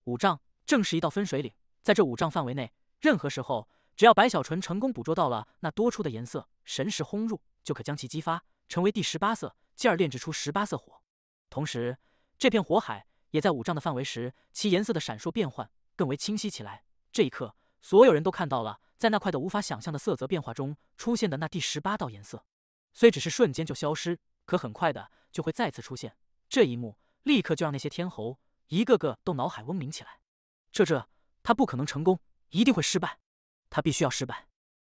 5丈正是一道分水岭，在这5丈范围内，任何时候，只要白小纯成功捕捉到了那多出的颜色，神识轰入，就可将其激发，成为第18色，继而炼制出18色火。同时，这片火海也在5丈的范围时，其颜色的闪烁变换更为清晰起来。这一刻，所有人都看到了，在那快的无法想象的色泽变化中出现的那第18道颜色，虽只是瞬间就消失，可很快的就会再次出现。这一幕立刻就让那些天侯一个个都脑海嗡鸣起来。他不可能成功，一定会失败，他必须要失败。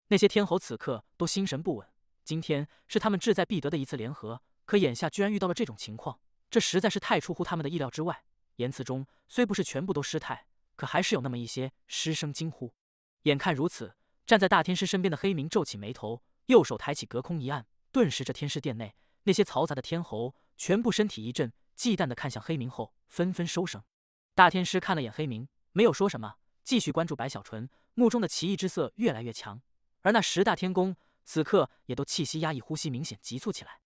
那些天侯此刻都心神不稳，今天是他们志在必得的一次联合，可眼下居然遇到了这种情况，这实在是太出乎他们的意料之外。言辞中虽不是全部都失态，可还是有那么一些失声惊呼。眼看如此，站在大天师身边的黑明皱起眉头，右手抬起隔空一按，顿时这天师殿内那些嘈杂的天侯全部身体一震，忌惮地看向黑明后，纷纷收声。大天师看了眼黑明，没有说什么，继续关注白小纯，目中的奇异之色越来越强。而那10大天宫此刻也都气息压抑，呼吸明显急促起来。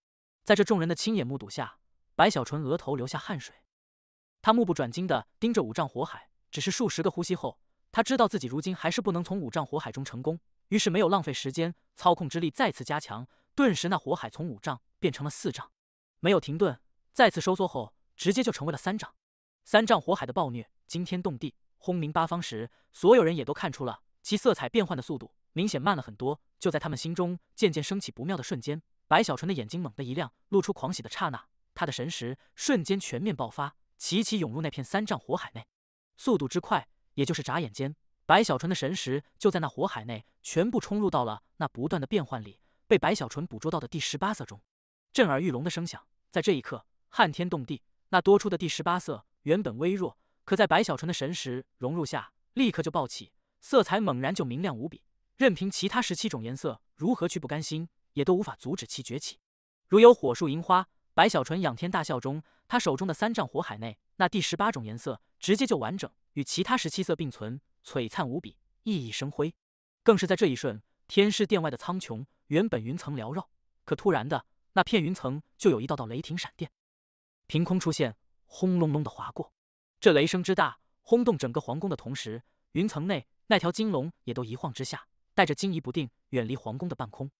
在这众人的亲眼目睹下，白小纯额头流下汗水，他目不转睛地盯着5丈火海，只是数十个呼吸后，他知道自己如今还是不能从5丈火海中成功，于是没有浪费时间，操控之力再次加强，顿时那火海从5丈变成了4丈，没有停顿，再次收缩后，直接就成为了3丈。3丈火海的暴虐惊天动地，轰鸣八方时，所有人也都看出了其色彩变换的速度明显慢了很多。就在他们心中渐渐升起不妙的瞬间，白小纯的眼睛猛地一亮，露出狂喜的刹那，他的神识瞬间全面爆发，齐齐涌入那片3丈火海内。速度之快，也就是眨眼间，白小纯的神识就在那火海内全部冲入到了那不断的变换里，被白小纯捕捉到的第18色中。震耳欲聋的声响在这一刻撼天动地，那多出的第18色原本微弱，可在白小纯的神识融入下，立刻就暴起，色彩猛然就明亮无比，任凭其他17种颜色如何去不甘心，也都无法阻止其崛起。如有火树银花，白小纯仰天大笑中，他手中的3丈火海内那第18种颜色直接就完整与其他17色并存，璀璨无比，熠熠生辉。更是在这一瞬，天师殿外的苍穹原本云层缭绕，可突然的那片云层就有一道道雷霆闪电凭空出现，轰隆隆的划过。这雷声之大，轰动整个皇宫的同时，云层内那条金龙也都一晃之下，带着惊疑不定远离皇宫的半空。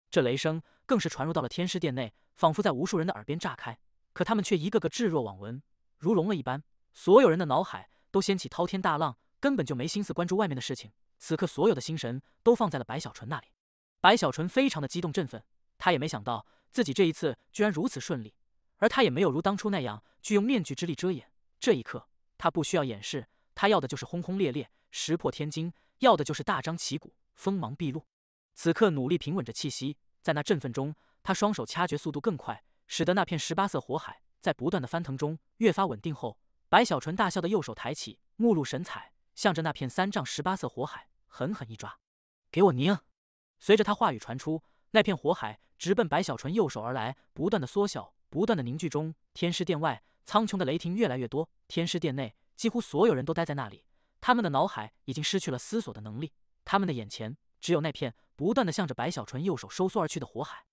这雷声更是传入到了天师殿内，仿佛在无数人的耳边炸开，可他们却一个个置若罔闻，如聋了一般。所有人的脑海都掀起滔天大浪，根本就没心思关注外面的事情。此刻所有的心神都放在了白小纯那里。白小纯非常的激动振奋，他也没想到自己这一次居然如此顺利，而他也没有如当初那样具用面具之力遮掩。这一刻他不需要掩饰，他要的就是轰轰烈烈，石破天惊，要的就是大张旗鼓，锋芒毕露。此刻努力平稳着气息，在那振奋中，他双手掐诀速度更快，使得那片18色火海在不断的翻腾中越发稳定后，白小纯大笑的右手抬起，目露神采，向着那片3丈18色火海狠狠一抓，给我凝！随着他话语传出，那片火海直奔白小纯右手而来，不断的缩小，不断的凝聚中。天师殿外苍穹的雷霆越来越多，天师殿内几乎所有人都待在那里，他们的脑海已经失去了思索的能力，他们的眼前只有那片不断的向着白小纯右手收缩而去的火海。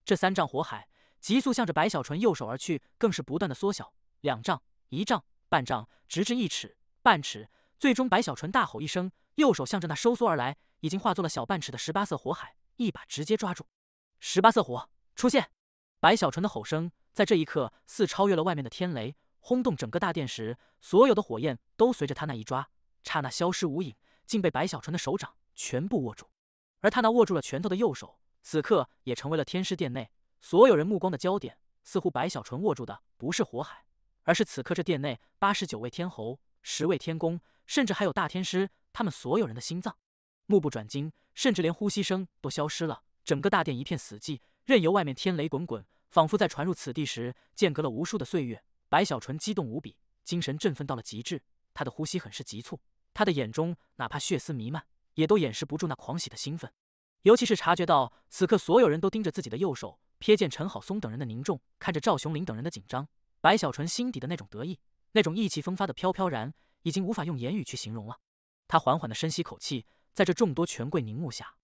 这3丈火海急速向着白小纯右手而去，更是不断的缩小，2丈、1丈、半丈，直至1尺、半尺。最终白小纯大吼一声，右手向着那收缩而来，已经化作了小半尺的18色火海，一把直接抓住。18色火出现！白小纯的吼声在这一刻似超越了外面的天雷，轰动整个大殿时，所有的火焰都随着他那一抓，刹那消失无影，竟被白小纯的手掌全部握住。而他那握住了拳头的右手，此刻也成为了天师殿内所有人目光的焦点。似乎白小纯握住的不是火海，而是此刻这殿内89位天侯、10位天宫，甚至还有大天师，他们所有人的心脏。目不转睛，甚至连呼吸声都消失了，整个大殿一片死寂，任由外面天雷滚滚，仿佛在传入此地时间隔了无数的岁月。白小纯激动无比，精神振奋到了极致，他的呼吸很是急促，他的眼中哪怕血丝弥漫，也都掩饰不住那狂喜的兴奋。尤其是察觉到此刻所有人都盯着自己的右手，瞥见陈好松等人的凝重，看着赵雄林等人的紧张，白小纯心底的那种得意，那种意气风发的飘飘然，已经无法用言语去形容了。他缓缓地深吸口气，在这众多权贵凝目下，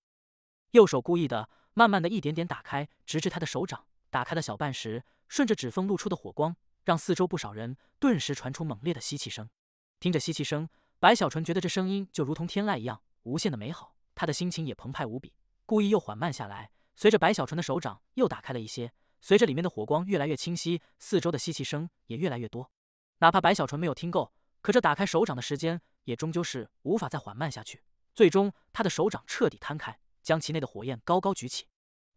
右手故意的慢慢的一点点打开，直至他的手掌打开了小半时，顺着指缝露出的火光，让四周不少人顿时传出猛烈的吸气声。听着吸气声，白小纯觉得这声音就如同天籁一样，无限的美好。他的心情也澎湃无比，故意又缓慢下来。随着白小纯的手掌又打开了一些，随着里面的火光越来越清晰，四周的吸气声也越来越多。哪怕白小纯没有听够，可这打开手掌的时间也终究是无法再缓慢下去。最终，他的手掌彻底摊开，将其内的火焰高高举起。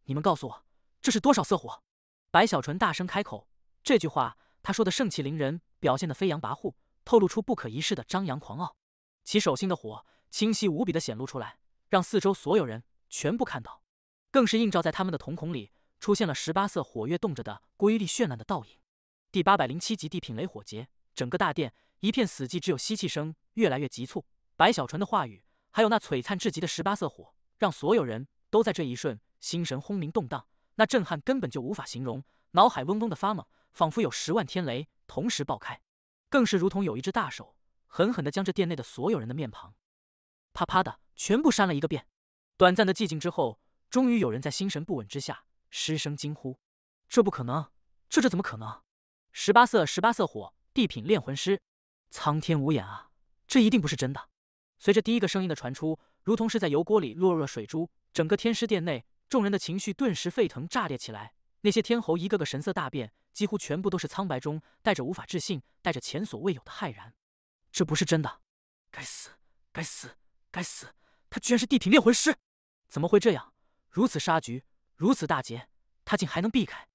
你们告诉我，这是多少色火？白小纯大声开口，这句话他说的盛气凌人，表现得飞扬跋扈，透露出不可一世的张扬狂傲。其手心的火清晰无比的显露出来，让四周所有人全部看到，更是映照在他们的瞳孔里，出现了18色火跃动着的瑰丽绚烂的倒影。第807集地品雷火劫，整个大殿一片死寂，只有吸气声越来越急促。白小纯的话语，还有那璀璨至极的18色火，让所有人都在这一瞬心神轰鸣动荡，那震撼根本就无法形容，脑海嗡嗡的发猛，仿佛有10万天雷同时爆开，更是如同有一只大手狠狠地将这殿内的所有人的面庞啪啪的全部扇了一个遍。短暂的寂静之后，终于有人在心神不稳之下失声惊呼：“这不可能！这怎么可能？18色火，地品炼魂师！苍天无眼啊！这一定不是真的！”随着第一个声音的传出，如同是在油锅里落入了水珠，整个天师殿内众人的情绪顿时沸腾炸裂起来。那些天侯一个个神色大变，几乎全部都是苍白中带着无法置信，带着前所未有的骇然。这不是真的！该死！该死！该死！他居然是地品炼魂师！怎么会这样？如此杀局，如此大劫，他竟还能避开？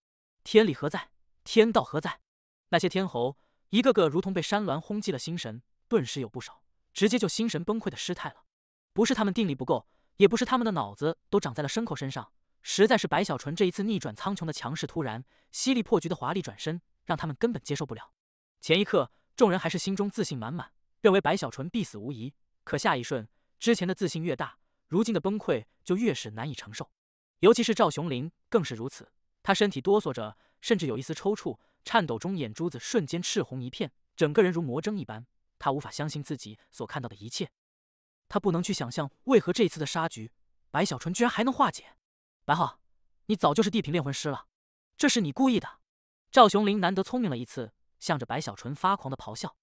天理何在？天道何在？那些天侯一个个如同被山峦轰击了心神，顿时有不少直接就心神崩溃的失态了。不是他们定力不够，也不是他们的脑子都长在了牲口身上，实在是白小纯这一次逆转苍穹的强势突然，犀利破局的华丽转身，让他们根本接受不了。前一刻，众人还是心中自信满满，认为白小纯必死无疑，可下一瞬，之前的自信越大，如今的崩溃就越是难以承受。尤其是赵雄林更是如此，他身体哆嗦着，甚至有一丝抽搐，颤抖中眼珠子瞬间赤红一片，整个人如魔怔一般。他无法相信自己所看到的一切，他不能去想象为何这一次的杀局，白小纯居然还能化解。白浩，你早就是地品炼魂师了，这是你故意的。赵雄林难得聪明了一次，向着白小纯发狂的咆哮：“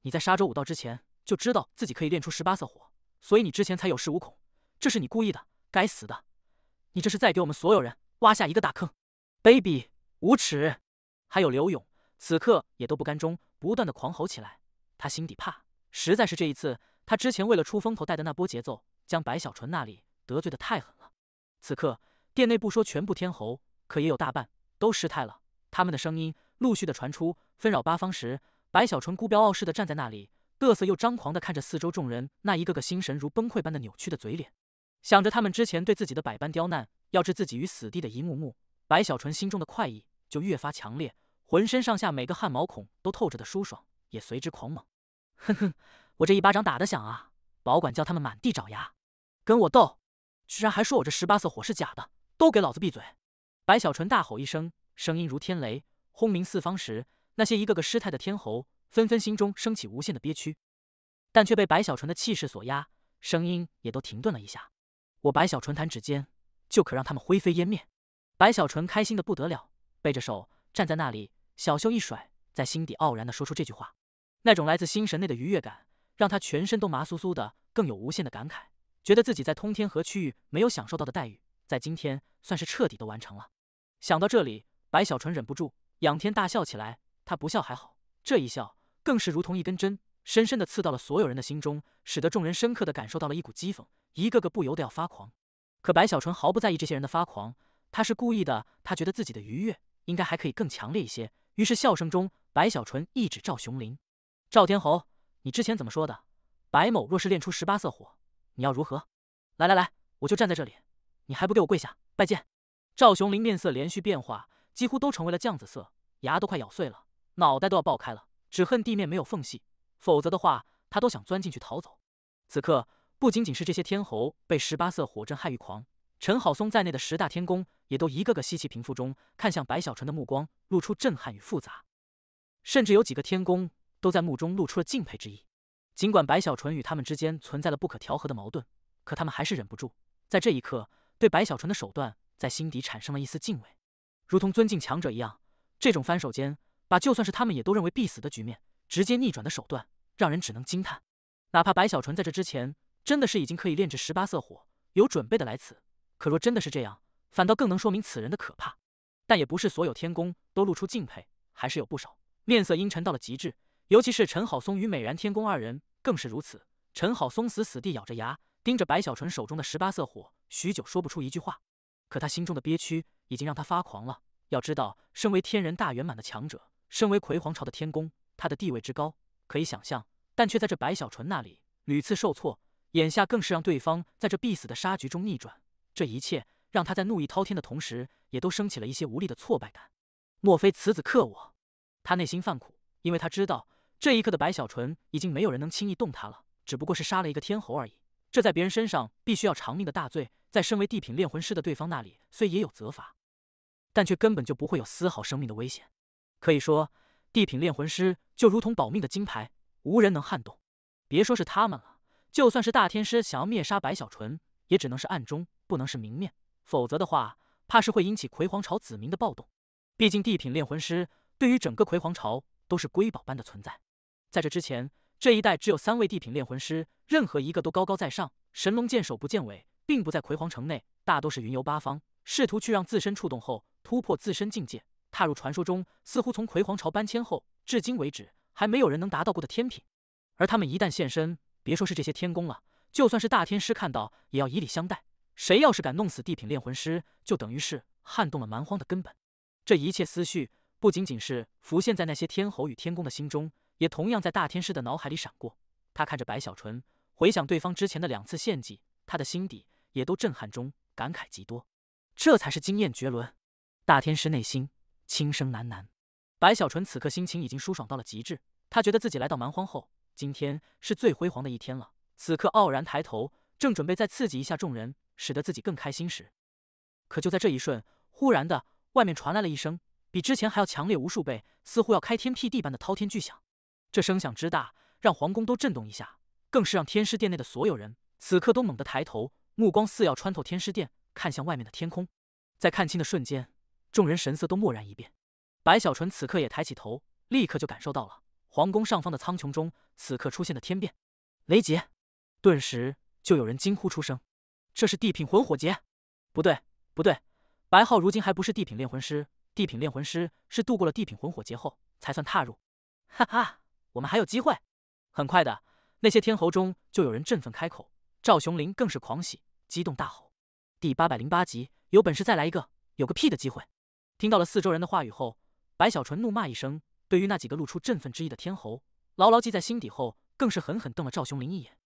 你在沙洲武道之前就知道自己可以练出18色火，所以你之前才有恃无恐，这是你故意的，该死的！你这是在给我们所有人挖下一个大坑，卑鄙无耻！”还有刘勇，此刻也都不甘衷，不断的狂吼起来。他心底怕，实在是这一次，他之前为了出风头带的那波节奏，将白小纯那里得罪的太狠了。此刻殿内不说全部天侯，可也有大半都失态了。他们的声音陆续的传出，纷扰八方时，白小纯孤标傲视的站在那里，嘚瑟又张狂的看着四周众人那一个个心神如崩溃般的扭曲的嘴脸，想着他们之前对自己的百般刁难，要置自己于死地的一幕幕，白小纯心中的快意就越发强烈，浑身上下每个汗毛孔都透着的舒爽也随之狂猛。哼哼，我这一巴掌打得响啊，保管叫他们满地找牙。跟我斗，居然还说我这18色火是假的，都给老子闭嘴！白小纯大吼一声，声音如天雷，轰鸣四方时，那些一个个失态的天侯纷纷心中升起无限的憋屈，但却被白小纯的气势所压，声音也都停顿了一下。我白小纯弹指间，就可让他们灰飞烟灭。白小纯开心的不得了，背着手站在那里，小袖一甩，在心底傲然的说出这句话。那种来自心神内的愉悦感，让他全身都麻酥酥的，更有无限的感慨，觉得自己在通天河区域没有享受到的待遇，在今天算是彻底的完成了。想到这里，白小纯忍不住仰天大笑起来。他不笑还好，这一笑更是如同一根针，深深的刺到了所有人的心中，使得众人深刻的感受到了一股讥讽，一个个不由得要发狂。可白小纯毫不在意这些人的发狂，他是故意的，他觉得自己的愉悦应该还可以更强烈一些。于是笑声中，白小纯一指赵雄林：“赵天侯，你之前怎么说的？白某若是练出18色火，你要如何？来来来，我就站在这里，你还不给我跪下拜见？”赵雄林面色连续变化，几乎都成为了酱紫色，牙都快咬碎了，脑袋都要爆开了，只恨地面没有缝隙，否则的话他都想钻进去逃走。此刻不仅仅是这些天侯被18色火阵害欲狂，陈好松在内的10大天宫也都一个个息气平复中，看向白小纯的目光露出震撼与复杂，甚至有几个天宫都在目中露出了敬佩之意。尽管白小纯与他们之间存在了不可调和的矛盾，可他们还是忍不住在这一刻对白小纯的手段在心底产生了一丝敬畏，如同尊敬强者一样。这种翻手间把就算是他们也都认为必死的局面直接逆转的手段，让人只能惊叹。哪怕白小纯在这之前真的是已经可以炼制18色火，有准备的来此，可若真的是这样，反倒更能说明此人的可怕。但也不是所有天宫都露出敬佩，还是有不少面色阴沉到了极致。尤其是陈好松与美髯天宫二人更是如此。陈好松死死地咬着牙，盯着白小纯手中的18色火，许久说不出一句话。可他心中的憋屈已经让他发狂了。要知道，身为天人大圆满的强者，身为葵皇朝的天宫，他的地位之高可以想象，但却在这白小纯那里屡次受挫，眼下更是让对方在这必死的杀局中逆转。这一切让他在怒意滔天的同时，也都升起了一些无力的挫败感。莫非此子克我？他内心犯苦，因为他知道这一刻的白小纯已经没有人能轻易动他了，只不过是杀了一个天侯而已。这在别人身上必须要偿命的大罪，在身为地品炼魂师的对方那里虽也有责罚，但却根本就不会有丝毫生命的危险。可以说，地品炼魂师就如同保命的金牌，无人能撼动。别说是他们了，就算是大天师想要灭杀白小纯，也只能是暗中，不能是明面，否则的话，怕是会引起葵皇朝子民的暴动。毕竟地品炼魂师对于整个葵皇朝都是瑰宝般的存在。在这之前，这一代只有3位地品炼魂师，任何一个都高高在上，神龙见首不见尾，并不在葵皇城内，大都是云游八方，试图去让自身触动后突破自身境界，踏入传说中似乎从葵皇朝搬迁后至今为止还没有人能达到过的天品。而他们一旦现身，别说是这些天宫了，就算是大天师看到也要以礼相待。谁要是敢弄死地品炼魂师，就等于是撼动了蛮荒的根本。这一切思绪不仅仅是浮现在那些天侯与天宫的心中，也同样在大天师的脑海里闪过。他看着白小纯，回想对方之前的2次献祭，他的心底也都震撼中感慨极多。这才是惊艳绝伦。大天师内心轻声喃喃。白小纯此刻心情已经舒爽到了极致，他觉得自己来到蛮荒后，今天是最辉煌的一天了。此刻傲然抬头，正准备再刺激一下众人，使得自己更开心时，可就在这一瞬，忽然的，外面传来了一声比之前还要强烈无数倍，似乎要开天辟地般的滔天巨响。这声响之大，让皇宫都震动一下，更是让天师殿内的所有人此刻都猛地抬头，目光似要穿透天师殿，看向外面的天空。在看清的瞬间，众人神色都蓦然一变。白小纯此刻也抬起头，立刻就感受到了皇宫上方的苍穹中此刻出现的天变，雷劫。顿时就有人惊呼出声：“这是地品魂火劫！”不对，不对，白浩如今还不是地品炼魂师，地品炼魂师是度过了地品魂火劫后才算踏入。哈哈，我们还有机会！很快的，那些天侯中就有人振奋开口，赵雄林更是狂喜，激动大吼：“第808集，有本事再来一个！有个屁的机会！”听到了四周人的话语后，白小纯怒骂一声，对于那几个露出振奋之意的天侯，牢牢记在心底后，更是狠狠瞪了赵雄林一眼。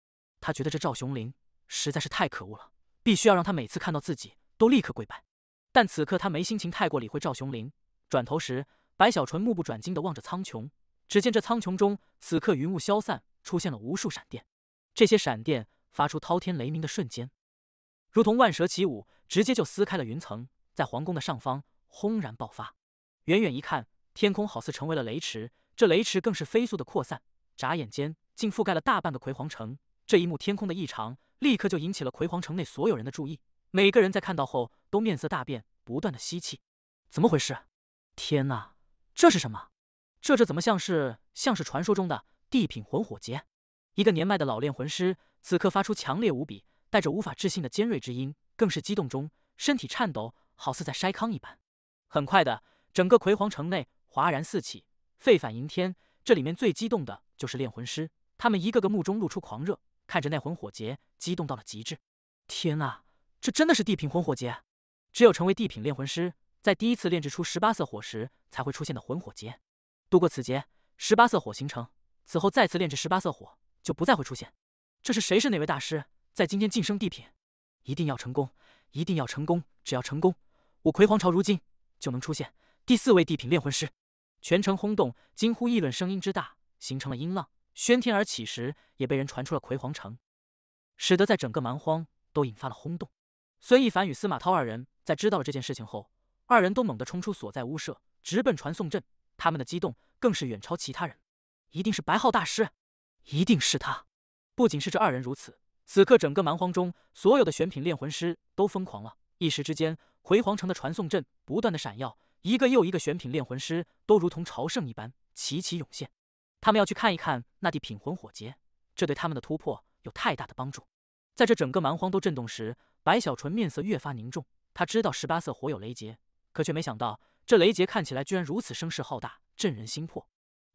他觉得这赵雄林实在是太可恶了，必须要让他每次看到自己都立刻跪拜。但此刻他没心情太过理会赵雄林。转头时，白小纯目不转睛地望着苍穹，只见这苍穹中此刻云雾消散，出现了无数闪电。这些闪电发出滔天雷鸣的瞬间，如同万蛇起舞，直接就撕开了云层，在皇宫的上方轰然爆发。远远一看，天空好似成为了雷池，这雷池更是飞速的扩散，眨眼间竟覆盖了大半个葵皇城。这一幕天空的异常，立刻就引起了葵皇城内所有人的注意。每个人在看到后都面色大变，不断的吸气。怎么回事？天哪，这是什么？这怎么像是传说中的地品魂火劫？一个年迈的老炼魂师此刻发出强烈无比、带着无法置信的尖锐之音，更是激动中身体颤抖，好似在筛糠一般。很快的，整个葵皇城内哗然四起，沸反盈天。这里面最激动的就是炼魂师，他们一个个目中露出狂热，看着那魂火劫，激动到了极致。天啊，这真的是地品魂火劫！只有成为地品炼魂师，在第一次炼制出18色火时才会出现的魂火劫。度过此劫，18色火形成，此后再次炼制18色火就不再会出现。这是谁是哪位大师在今天晋升地品？一定要成功，一定要成功！只要成功，我葵皇朝如今就能出现第4位地品炼魂师。全城轰动，惊呼议论声音之大，形成了音浪，喧天而起时，也被人传出了葵皇城，使得在整个蛮荒都引发了轰动。孙一凡与司马涛二人在知道了这件事情后，二人都猛地冲出所在屋舍，直奔传送阵。他们的激动更是远超其他人。一定是白浩大师，一定是他！不仅是这二人如此，此刻整个蛮荒中所有的选品炼魂师都疯狂了。一时之间，葵皇城的传送阵不断的闪耀，一个又一个选品炼魂师都如同朝圣一般齐齐涌现。他们要去看一看那地品魂火劫，这对他们的突破有太大的帮助。在这整个蛮荒都震动时，白小纯面色越发凝重。他知道18色火有雷劫，可却没想到这雷劫看起来居然如此声势浩大，震人心魄。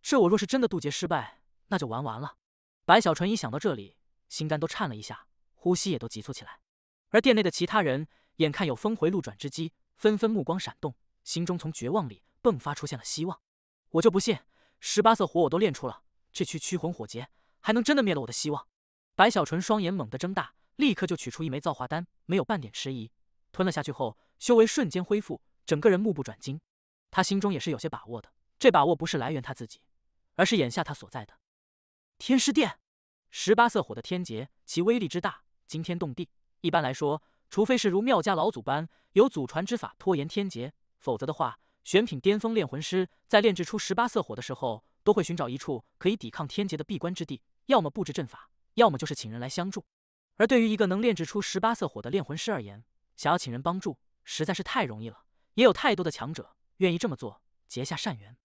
这我若是真的渡劫失败，那就完了。白小纯一想到这里，心肝都颤了一下，呼吸也都急促起来。而店内的其他人眼看有峰回路转之机，纷纷目光闪动，心中从绝望里迸发出现了希望。我就不信18色火我都练出了，这区驱魂火劫还能真的灭了我的希望。白小纯双眼猛地睁大，立刻就取出一枚造化丹，没有半点迟疑，吞了下去后，修为瞬间恢复，整个人目不转睛。他心中也是有些把握的，这把握不是来源他自己，而是眼下他所在的天师殿。18色火的天劫，其威力之大，惊天动地。一般来说，除非是如妙家老祖般有祖传之法拖延天劫，否则的话，选品巅峰炼魂师在炼制出18色火的时候，都会寻找一处可以抵抗天劫的闭关之地，要么布置阵法，要么就是请人来相助。而对于一个能炼制出18色火的炼魂师而言，想要请人帮助实在是太容易了，也有太多的强者愿意这么做，结下善缘。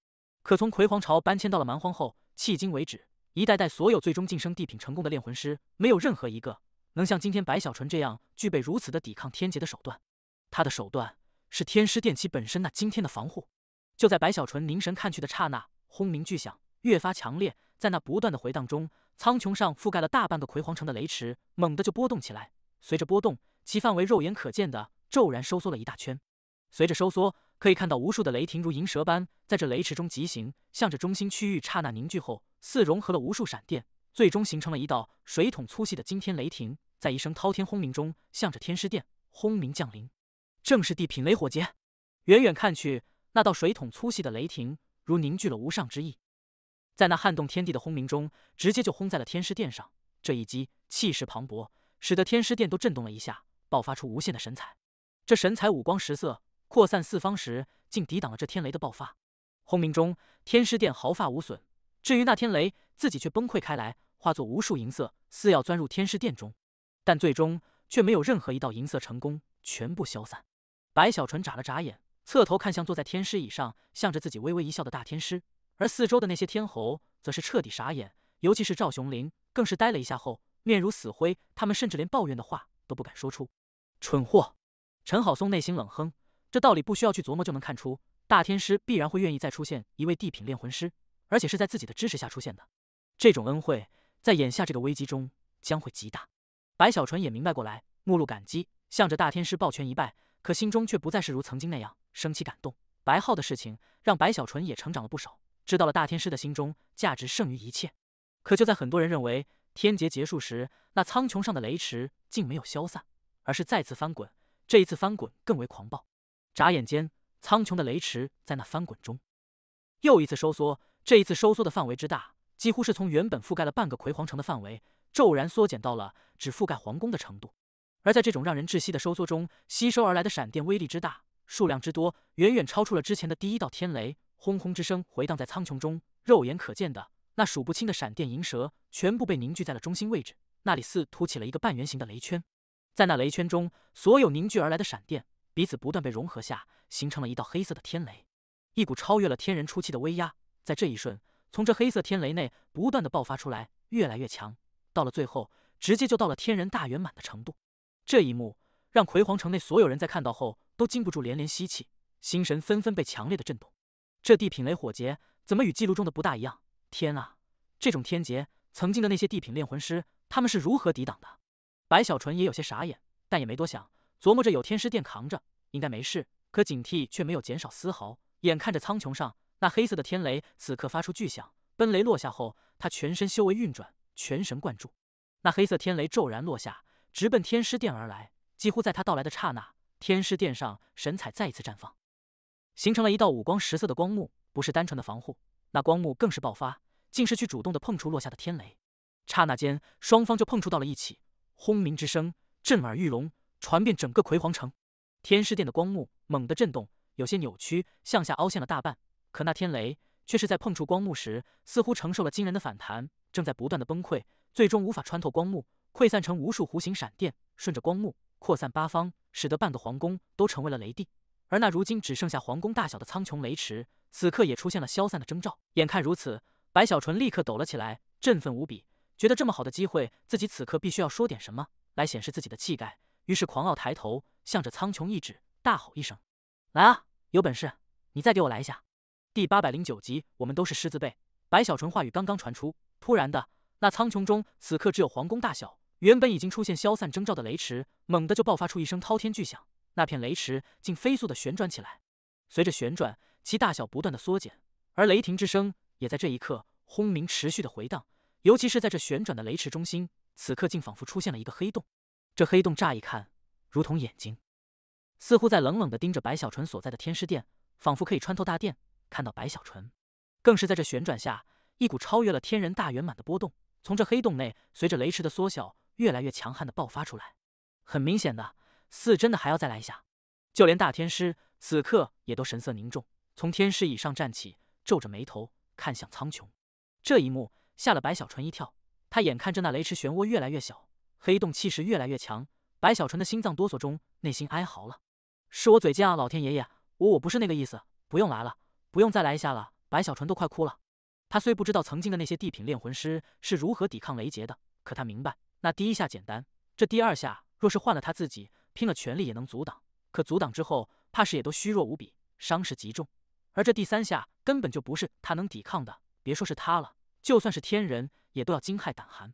可从葵皇朝搬迁到了蛮荒后，迄今为止，一代代所有最终晋升地品成功的炼魂师，没有任何一个能像今天白小纯这样具备如此的抵抗天劫的手段。他的手段是天师殿其本身那惊天的防护。就在白小纯凝神看去的刹那，轰鸣巨响越发强烈，在那不断的回荡中，苍穹上覆盖了大半个葵皇城的雷池猛地就波动起来，随着波动，其范围肉眼可见的骤然收缩了一大圈。随着收缩，可以看到无数的雷霆如银蛇般在这雷池中疾行，向着中心区域刹那凝聚后，似融合了无数闪电，最终形成了一道水桶粗细的惊天雷霆，在一声滔天轰鸣中，向着天师殿轰鸣降临。正是地品雷火劫。远远看去，那道水桶粗细的雷霆如凝聚了无上之意，在那撼动天地的轰鸣中，直接就轰在了天师殿上。这一击气势磅礴，使得天师殿都震动了一下，爆发出无限的神采。这神采五光十色，扩散四方时，竟抵挡了这天雷的爆发。轰鸣中，天师殿毫发无损，至于那天雷，自己却崩溃开来，化作无数银色，似要钻入天师殿中，但最终却没有任何一道银色成功，全部消散。白小纯眨了眨眼，侧头看向坐在天师椅上，向着自己微微一笑的大天师，而四周的那些天侯则是彻底傻眼，尤其是赵雄林，更是呆了一下后，面如死灰，他们甚至连抱怨的话都不敢说出。蠢货！陈好松内心冷哼，这道理不需要去琢磨就能看出，大天师必然会愿意再出现一位地品炼魂师，而且是在自己的支持下出现的。这种恩惠，在眼下这个危机中将会极大。白小纯也明白过来，目露感激，向着大天师抱拳一拜。可心中却不再是如曾经那样生气感动。白浩的事情让白小纯也成长了不少，知道了大天师的心中价值胜于一切。可就在很多人认为天劫结束时，那苍穹上的雷池竟没有消散，而是再次翻滚，这一次翻滚更为狂暴。眨眼间，苍穹的雷池在那翻滚中又一次收缩，这一次收缩的范围之大，几乎是从原本覆盖了半个葵皇城的范围，骤然缩减到了只覆盖皇宫的程度。而在这种让人窒息的收缩中，吸收而来的闪电威力之大，数量之多，远远超出了之前的第一道天雷。轰轰之声回荡在苍穹中，肉眼可见的那数不清的闪电银蛇全部被凝聚在了中心位置，那里似凸起了一个半圆形的雷圈。在那雷圈中，所有凝聚而来的闪电彼此不断被融合下，形成了一道黑色的天雷。一股超越了天人出气的威压，在这一瞬从这黑色天雷内不断的爆发出来，越来越强，到了最后，直接就到了天人大圆满的程度。这一幕让葵皇城内所有人在看到后都禁不住连连吸气，心神纷纷被强烈的震动。这地品雷火劫怎么与记录中的不大一样？天啊，这种天劫，曾经的那些地品炼魂师，他们是如何抵挡的？白小纯也有些傻眼，但也没多想，琢磨着有天师殿扛着，应该没事。可警惕却没有减少丝毫。眼看着苍穹上那黑色的天雷此刻发出巨响，奔雷落下后，他全身修为运转，全神贯注，那黑色天雷骤然落下，直奔天师殿而来。几乎在他到来的刹那，天师殿上神采再一次绽放，形成了一道五光十色的光幕，不是单纯的防护，那光幕更是爆发，竟是去主动的碰触落下的天雷。刹那间，双方就碰触到了一起，轰鸣之声震耳欲聋，传遍整个葵皇城。天师殿的光幕猛地震动，有些扭曲，向下凹陷了大半。可那天雷却是在碰触光幕时，似乎承受了惊人的反弹，正在不断的崩溃，最终无法穿透光幕，溃散成无数弧形闪电，顺着光幕扩散八方，使得半个皇宫都成为了雷地。而那如今只剩下皇宫大小的苍穹雷池，此刻也出现了消散的征兆。眼看如此，白小纯立刻抖了起来，振奋无比，觉得这么好的机会，自己此刻必须要说点什么来显示自己的气概。于是狂傲抬头，向着苍穹一指，大吼一声：“来啊，有本事你再给我来一下！”第809集，我们都是狮字辈。白小纯话语刚刚传出，突然的，那苍穹中此刻只有皇宫大小，原本已经出现消散征兆的雷池，猛地就爆发出一声滔天巨响，那片雷池竟飞速的旋转起来。随着旋转，其大小不断的缩减，而雷霆之声也在这一刻轰鸣持续的回荡。尤其是在这旋转的雷池中心，此刻竟仿佛出现了一个黑洞。这黑洞乍一看，如同眼睛，似乎在冷冷地盯着白小纯所在的天师殿，仿佛可以穿透大殿看到白小纯。更是在这旋转下，一股超越了天人大圆满的波动，从这黑洞内随着雷池的缩小，越来越强悍地爆发出来。很明显的，似真的还要再来一下。就连大天师此刻也都神色凝重，从天师椅上站起，皱着眉头看向苍穹。这一幕吓了白小纯一跳，他眼看着那雷池漩涡越来越小，黑洞气势越来越强，白小纯的心脏哆嗦中，内心哀嚎了：“是我嘴贱啊，老天爷爷，我不是那个意思，不用来了，不用再来一下了。”白小纯都快哭了。他虽不知道曾经的那些地品炼魂师是如何抵抗雷劫的，可他明白，那第一下简单，这第二下若是换了他自己，拼了全力也能阻挡，可阻挡之后，怕是也都虚弱无比，伤势极重。而这第三下根本就不是他能抵抗的，别说是他了，就算是天人也都要惊骇胆寒。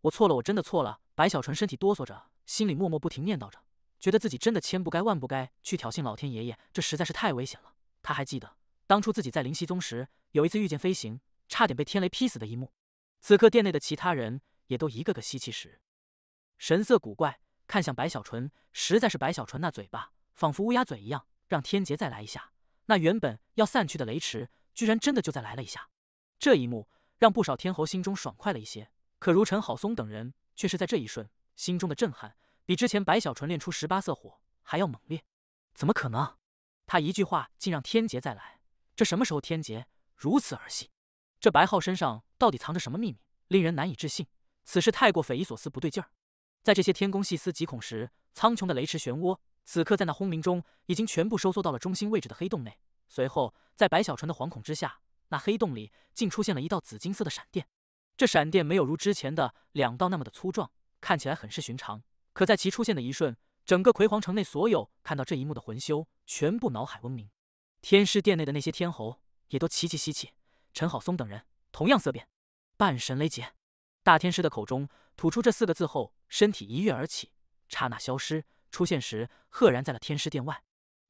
我错了，我真的错了。白小纯身体哆嗦着，心里默默不停念叨着，觉得自己真的千不该万不该去挑衅老天爷爷，这实在是太危险了。他还记得当初自己在灵犀宗时，有一次御剑飞行，差点被天雷劈死的一幕。此刻殿内的其他人也都一个个吸气时，神色古怪，看向白小纯，实在是白小纯那嘴巴仿佛乌鸦嘴一样，让天劫再来一下。那原本要散去的雷池，居然真的就再来了一下。这一幕让不少天侯心中爽快了一些，可如陈好松等人却是在这一瞬，心中的震撼比之前白小纯练出18色火还要猛烈。怎么可能？他一句话竟让天劫再来，这什么时候天劫如此儿戏？这白浩身上到底藏着什么秘密，令人难以置信。此事太过匪夷所思，不对劲儿。在这些天宫细思极恐时，苍穹的雷池漩涡此刻在那轰鸣中已经全部收缩到了中心位置的黑洞内。随后，在白小纯的惶恐之下，那黑洞里竟出现了一道紫金色的闪电。这闪电没有如之前的2道那么的粗壮，看起来很是寻常。可在其出现的一瞬，整个魁皇城内所有看到这一幕的魂修全部脑海嗡鸣。天师殿内的那些天侯也都齐齐吸气，陈好松等人同样色变。半神雷劫。大天师的口中吐出这4个字后，身体一跃而起，刹那消失，出现时赫然在了天师殿外。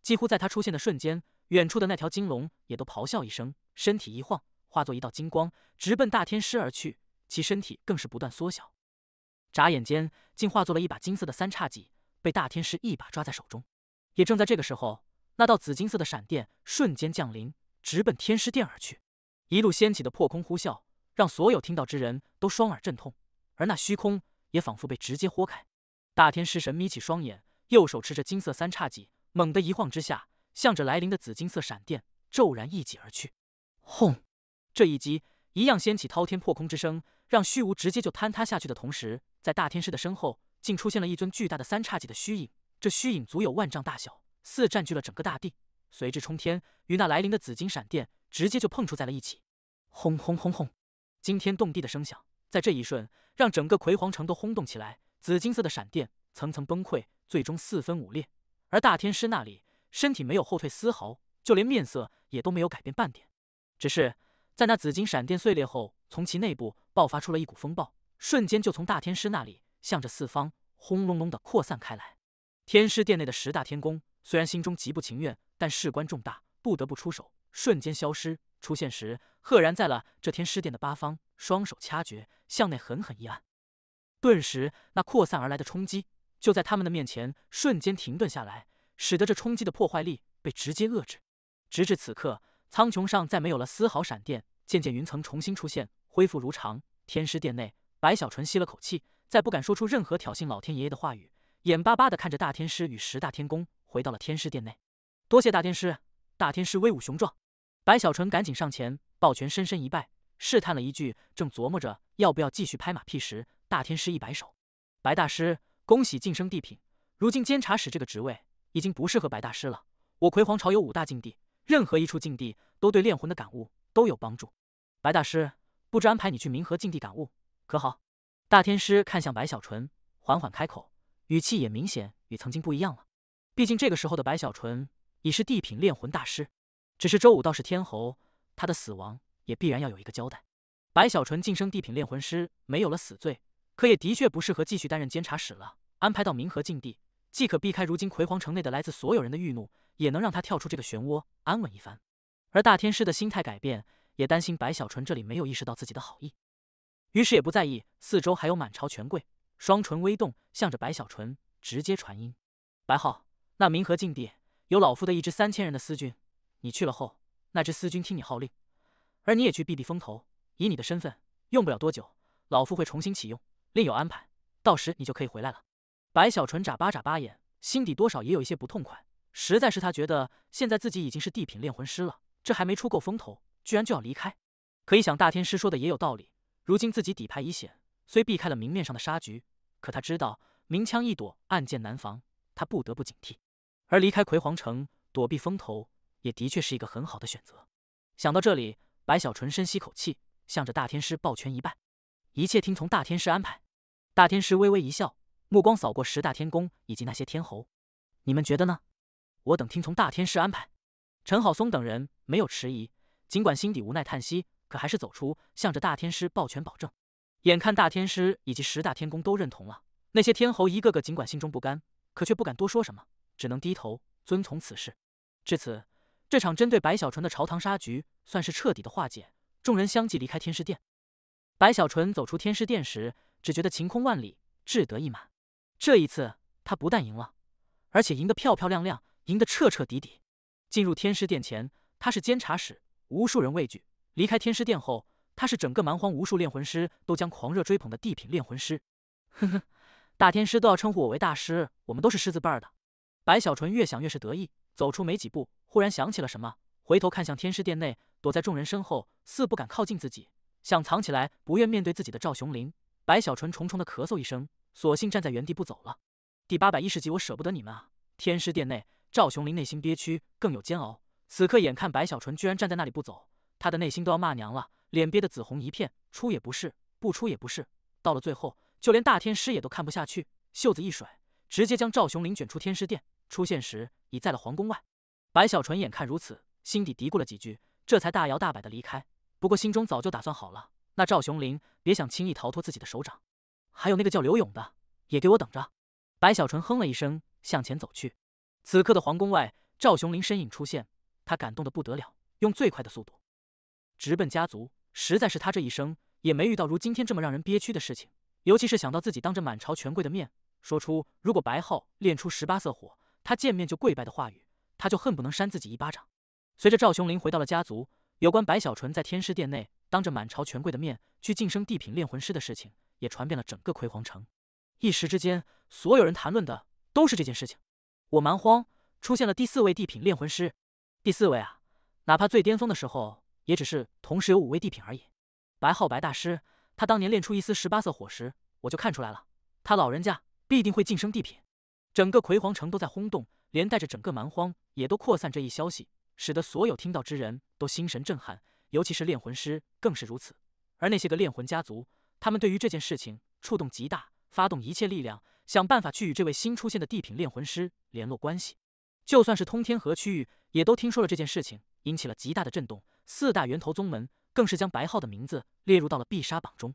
几乎在他出现的瞬间，远处的那条金龙也都咆哮一声，身体一晃，化作一道金光，直奔大天师而去，其身体更是不断缩小，眨眼间竟化作了一把金色的3叉戟，被大天师一把抓在手中。也正在这个时候，那道紫金色的闪电瞬间降临，直奔天师殿而去。一路掀起的破空呼啸，让所有听到之人都双耳阵痛，而那虚空也仿佛被直接豁开。大天师神眯起双眼，右手持着金色3叉戟，猛地一晃之下，向着来临的紫金色闪电骤然一击而去。轰！这一击一样掀起滔天破空之声，让虚无直接就坍塌下去的同时，在大天师的身后竟出现了一尊巨大的3叉戟的虚影。这虚影足有万丈大小，似占据了整个大地，随之冲天，与那来临的紫金闪电直接就碰触在了一起。轰轰轰轰！惊天动地的声响在这一瞬让整个魁皇城都轰动起来，紫金色的闪电层层崩溃，最终4分5裂。而大天师那里身体没有后退丝毫，就连面色也都没有改变半点。只是在那紫金闪电碎裂后，从其内部爆发出了一股风暴，瞬间就从大天师那里向着四方轰隆隆的扩散开来。天师殿内的10大天宫虽然心中极不情愿，但事关重大，不得不出手，瞬间消失。出现时，赫然在了这天师殿的8方，双手掐诀，向内狠狠一按。顿时，那扩散而来的冲击就在他们的面前瞬间停顿下来，使得这冲击的破坏力被直接遏制。直至此刻，苍穹上再没有了丝毫闪电，渐渐云层重新出现，恢复如常。天师殿内，白小纯吸了口气，再不敢说出任何挑衅老天爷爷的话语，眼巴巴地看着大天师与10大天宫回到了天师殿内。多谢大天师，大天师威武雄壮。白小纯赶紧上前抱拳深深一拜，试探了一句，正琢磨着要不要继续拍马屁时，大天师一摆手：“白大师，恭喜晋升地品，如今监察使这个职位已经不适合白大师了。我魁皇朝有5大禁地，任何一处禁地都对炼魂的感悟都有帮助。白大师，不知安排你去冥河禁地感悟，可好？”大天师看向白小纯，缓缓开口，语气也明显与曾经不一样了。毕竟这个时候的白小纯已是地品炼魂大师，只是周武道是天侯，他的死亡也必然要有一个交代。白小纯晋升地品炼魂师，没有了死罪，可也的确不适合继续担任监察使了。安排到冥河禁地，既可避开如今葵黄城内的来自所有人的郁怒，也能让他跳出这个漩涡，安稳一番。而大天师的心态改变，也担心白小纯这里没有意识到自己的好意，于是也不在意四周还有满朝权贵，双唇微动，向着白小纯直接传音：“白浩，那冥河禁地有老夫的一支3000人的司军，你去了后，那支司军听你号令，而你也去避避风头。以你的身份，用不了多久，老夫会重新启用，另有安排，到时你就可以回来了。”白小纯眨巴眼，心底多少也有一些不痛快，实在是他觉得现在自己已经是地品炼魂师了，这还没出够风头，居然就要离开。可一想大天师说的也有道理，如今自己底牌已显，虽避开了明面上的杀局，可他知道明枪易躲，暗箭难防，他不得不警惕。而离开葵黄城，躲避风头，也的确是一个很好的选择。想到这里，白小纯深吸口气，向着大天师抱拳一拜：“一切听从大天师安排。”大天师微微一笑，目光扫过10大天宫以及那些天侯：“你们觉得呢？我等听从大天师安排。”陈好松等人没有迟疑，尽管心底无奈叹息，可还是走出，向着大天师抱拳保证。眼看大天师以及10大天宫都认同了，那些天侯一个个尽管心中不甘，可却不敢多说什么，只能低头遵从此事。至此，这场针对白小纯的朝堂杀局算是彻底的化解，众人相继离开天师殿。白小纯走出天师殿时，只觉得晴空万里，志得意满。这一次，他不但赢了，而且赢得漂漂亮亮，赢得彻彻底底。进入天师殿前，他是监察使，无数人畏惧；离开天师殿后，他是整个蛮荒无数炼魂师都将狂热追捧的地品炼魂师。呵呵，大天师都要称呼我为大师，我们都是师字辈的。白小纯越想越是得意，走出没几步，忽然想起了什么，回头看向天师殿内躲在众人身后，似不敢靠近自己，想藏起来不愿面对自己的赵雄林。白小纯重重的咳嗽一声，索性站在原地不走了。第810集，我舍不得你们啊！天师殿内，赵雄林内心憋屈，更有煎熬。此刻眼看白小纯居然站在那里不走，他的内心都要骂娘了，脸憋得紫红一片，出也不是，不出也不是。到了最后，就连大天师也都看不下去，袖子一甩，直接将赵雄林卷出天师殿。出现时已在了皇宫外。白小纯眼看如此，心底嘀咕了几句，这才大摇大摆的离开。不过心中早就打算好了，那赵雄林别想轻易逃脱自己的手掌。还有那个叫刘勇的，也给我等着。白小纯哼了一声，向前走去。此刻的皇宫外，赵雄林身影出现，他感动得不得了，用最快的速度直奔家族。实在是他这一生也没遇到如今天这么让人憋屈的事情，尤其是想到自己当着满朝权贵的面说出如果白浩炼出18色火，他见面就跪拜的话语，他就恨不能扇自己一巴掌。随着赵雄林回到了家族，有关白小纯在天师殿内当着满朝权贵的面去晋升地品炼魂师的事情，也传遍了整个葵黄城。一时之间，所有人谈论的都是这件事情。我蛮荒出现了第4位地品炼魂师，第4位啊，哪怕最巅峰的时候，也只是同时有5位地品而已。白浩白大师，他当年炼出一丝18色火时，我就看出来了，他老人家必定会晋升地品。整个葵黄城都在轰动，连带着整个蛮荒也都扩散这一消息，使得所有听到之人都心神震撼，尤其是炼魂师更是如此。而那些个炼魂家族，他们对于这件事情触动极大，发动一切力量，想办法去与这位新出现的地品炼魂师联络关系。就算是通天河区域，也都听说了这件事情，引起了极大的震动。4大源头宗门更是将白浩的名字列入到了必杀榜中，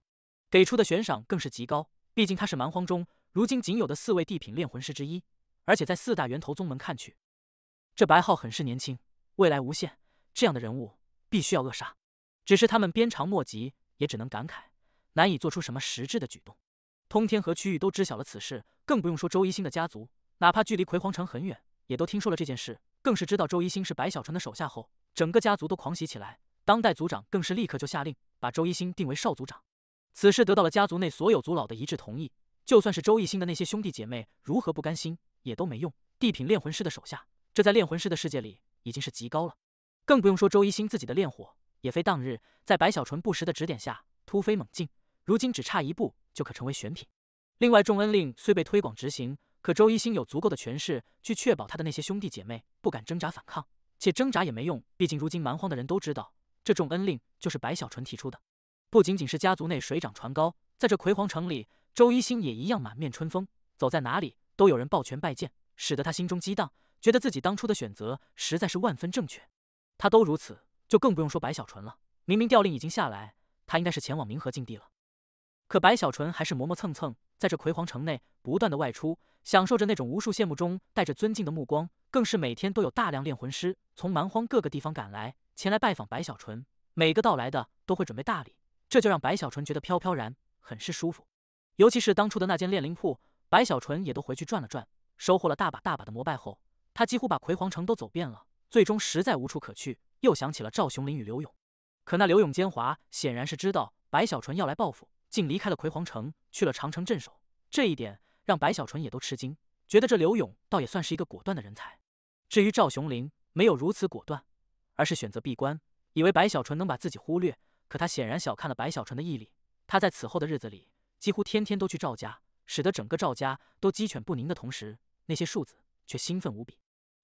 给出的悬赏更是极高。毕竟他是蛮荒中如今仅有的4位地品炼魂师之一，而且在4大源头宗门看去，这白浩很是年轻，未来无限，这样的人物必须要扼杀。只是他们鞭长莫及，也只能感慨，难以做出什么实质的举动。通天河区域都知晓了此事，更不用说周一星的家族，哪怕距离葵黄城很远，也都听说了这件事，更是知道周一星是白小纯的手下后，整个家族都狂喜起来。当代族长更是立刻就下令把周一星定为少族长。此事得到了家族内所有族老的一致同意，就算是周一星的那些兄弟姐妹如何不甘心也都没用。地品炼魂师的手下，这在炼魂师的世界里已经是极高了。更不用说周一星自己的炼火，也非当日在白小纯不时的指点下突飞猛进，如今只差一步就可成为选品。另外，重恩令虽被推广执行，可周一星有足够的权势去确保他的那些兄弟姐妹不敢挣扎反抗，且挣扎也没用，毕竟如今蛮荒的人都知道，这重恩令就是白小纯提出的。不仅仅是家族内水涨船高，在这葵黄城里，周一星也一样满面春风，走在哪里都有人抱拳拜见，使得他心中激荡，觉得自己当初的选择实在是万分正确。他都如此，就更不用说白小纯了。明明调令已经下来，他应该是前往冥河禁地了。可白小纯还是磨磨蹭蹭，在这葵黄城内不断的外出，享受着那种无数羡慕中带着尊敬的目光，更是每天都有大量炼魂师从蛮荒各个地方赶来，前来拜访白小纯。每个到来的都会准备大礼，这就让白小纯觉得飘飘然，很是舒服。尤其是当初的那间炼灵铺，白小纯也都回去转了转，收获了大把大把的膜拜后，他几乎把葵黄城都走遍了，最终实在无处可去，又想起了赵雄林与刘勇。可那刘勇奸猾，显然是知道白小纯要来报复，竟离开了葵黄城，去了长城镇守。这一点让白小纯也都吃惊，觉得这刘勇倒也算是一个果断的人才。至于赵雄林，没有如此果断，而是选择闭关，以为白小纯能把自己忽略。可他显然小看了白小纯的毅力，他在此后的日子里，几乎天天都去赵家，使得整个赵家都鸡犬不宁的同时，那些庶子却兴奋无比。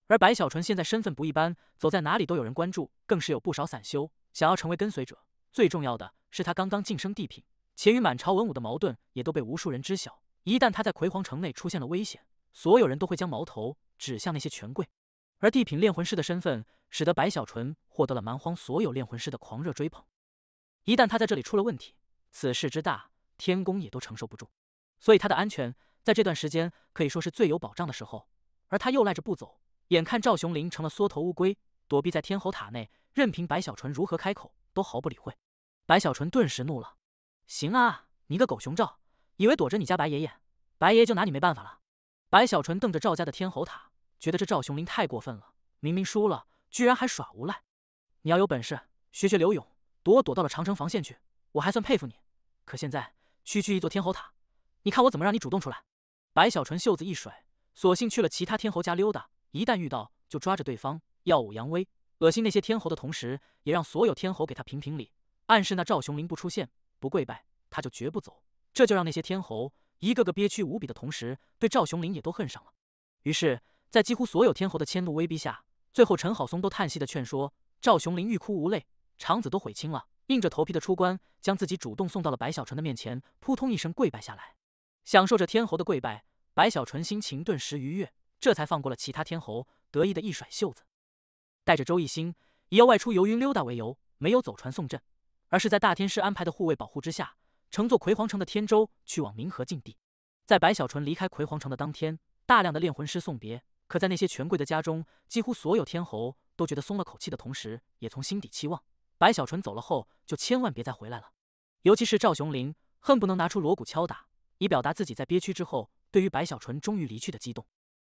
而白小纯现在身份不一般，走在哪里都有人关注，更是有不少散修想要成为跟随者。最重要的是，他刚刚晋升地品，且与满朝文武的矛盾也都被无数人知晓。一旦他在葵黄城内出现了危险，所有人都会将矛头指向那些权贵。而地品炼魂师的身份，使得白小纯获得了蛮荒所有炼魂师的狂热追捧。一旦他在这里出了问题，此事之大，天宫也都承受不住。所以他的安全在这段时间可以说是最有保障的时候。而他又赖着不走，眼看赵雄林成了缩头乌龟，躲避在天侯塔内，任凭白小纯如何开口，都毫不理会。白小纯顿时怒了：行啊，你个狗熊赵，以为躲着你家白爷爷，白爷爷就拿你没办法了？白小纯瞪着赵家的天侯塔，觉得这赵雄林太过分了，明明输了，居然还耍无赖。你要有本事，学学刘勇，躲到了长城防线去，我还算佩服你。可现在区区一座天侯塔，你看我怎么让你主动出来？白小纯袖子一甩，索性去了其他天侯家溜达，一旦遇到就抓着对方，耀武扬威，恶心那些天侯的同时，也让所有天侯给他评评理，暗示那赵雄林不出现不跪拜，他就绝不走。这就让那些天侯一个个憋屈无比的同时，对赵雄林也都恨上了。于是，在几乎所有天侯的迁怒威逼下，最后陈好松都叹息的劝说赵雄林欲哭无泪，肠子都悔青了，硬着头皮的出关，将自己主动送到了白小纯的面前，扑通一声跪拜下来，享受着天侯的跪拜。白小纯心情顿时愉悦，这才放过了其他天侯，得意的一甩袖子，带着周一星以要外出游云溜达为由，没有走船送阵，而是在大天师安排的护卫保护之下，乘坐葵黄城的天舟去往冥河禁地。在白小纯离开葵黄城的当天，大量的炼魂师送别，可在那些权贵的家中，几乎所有天侯都觉得松了口气的同时，也从心底期望白小纯走了后就千万别再回来了。尤其是赵雄林，恨不能拿出锣鼓敲打，以表达自己在憋屈之后对于白小纯终于离去的激动。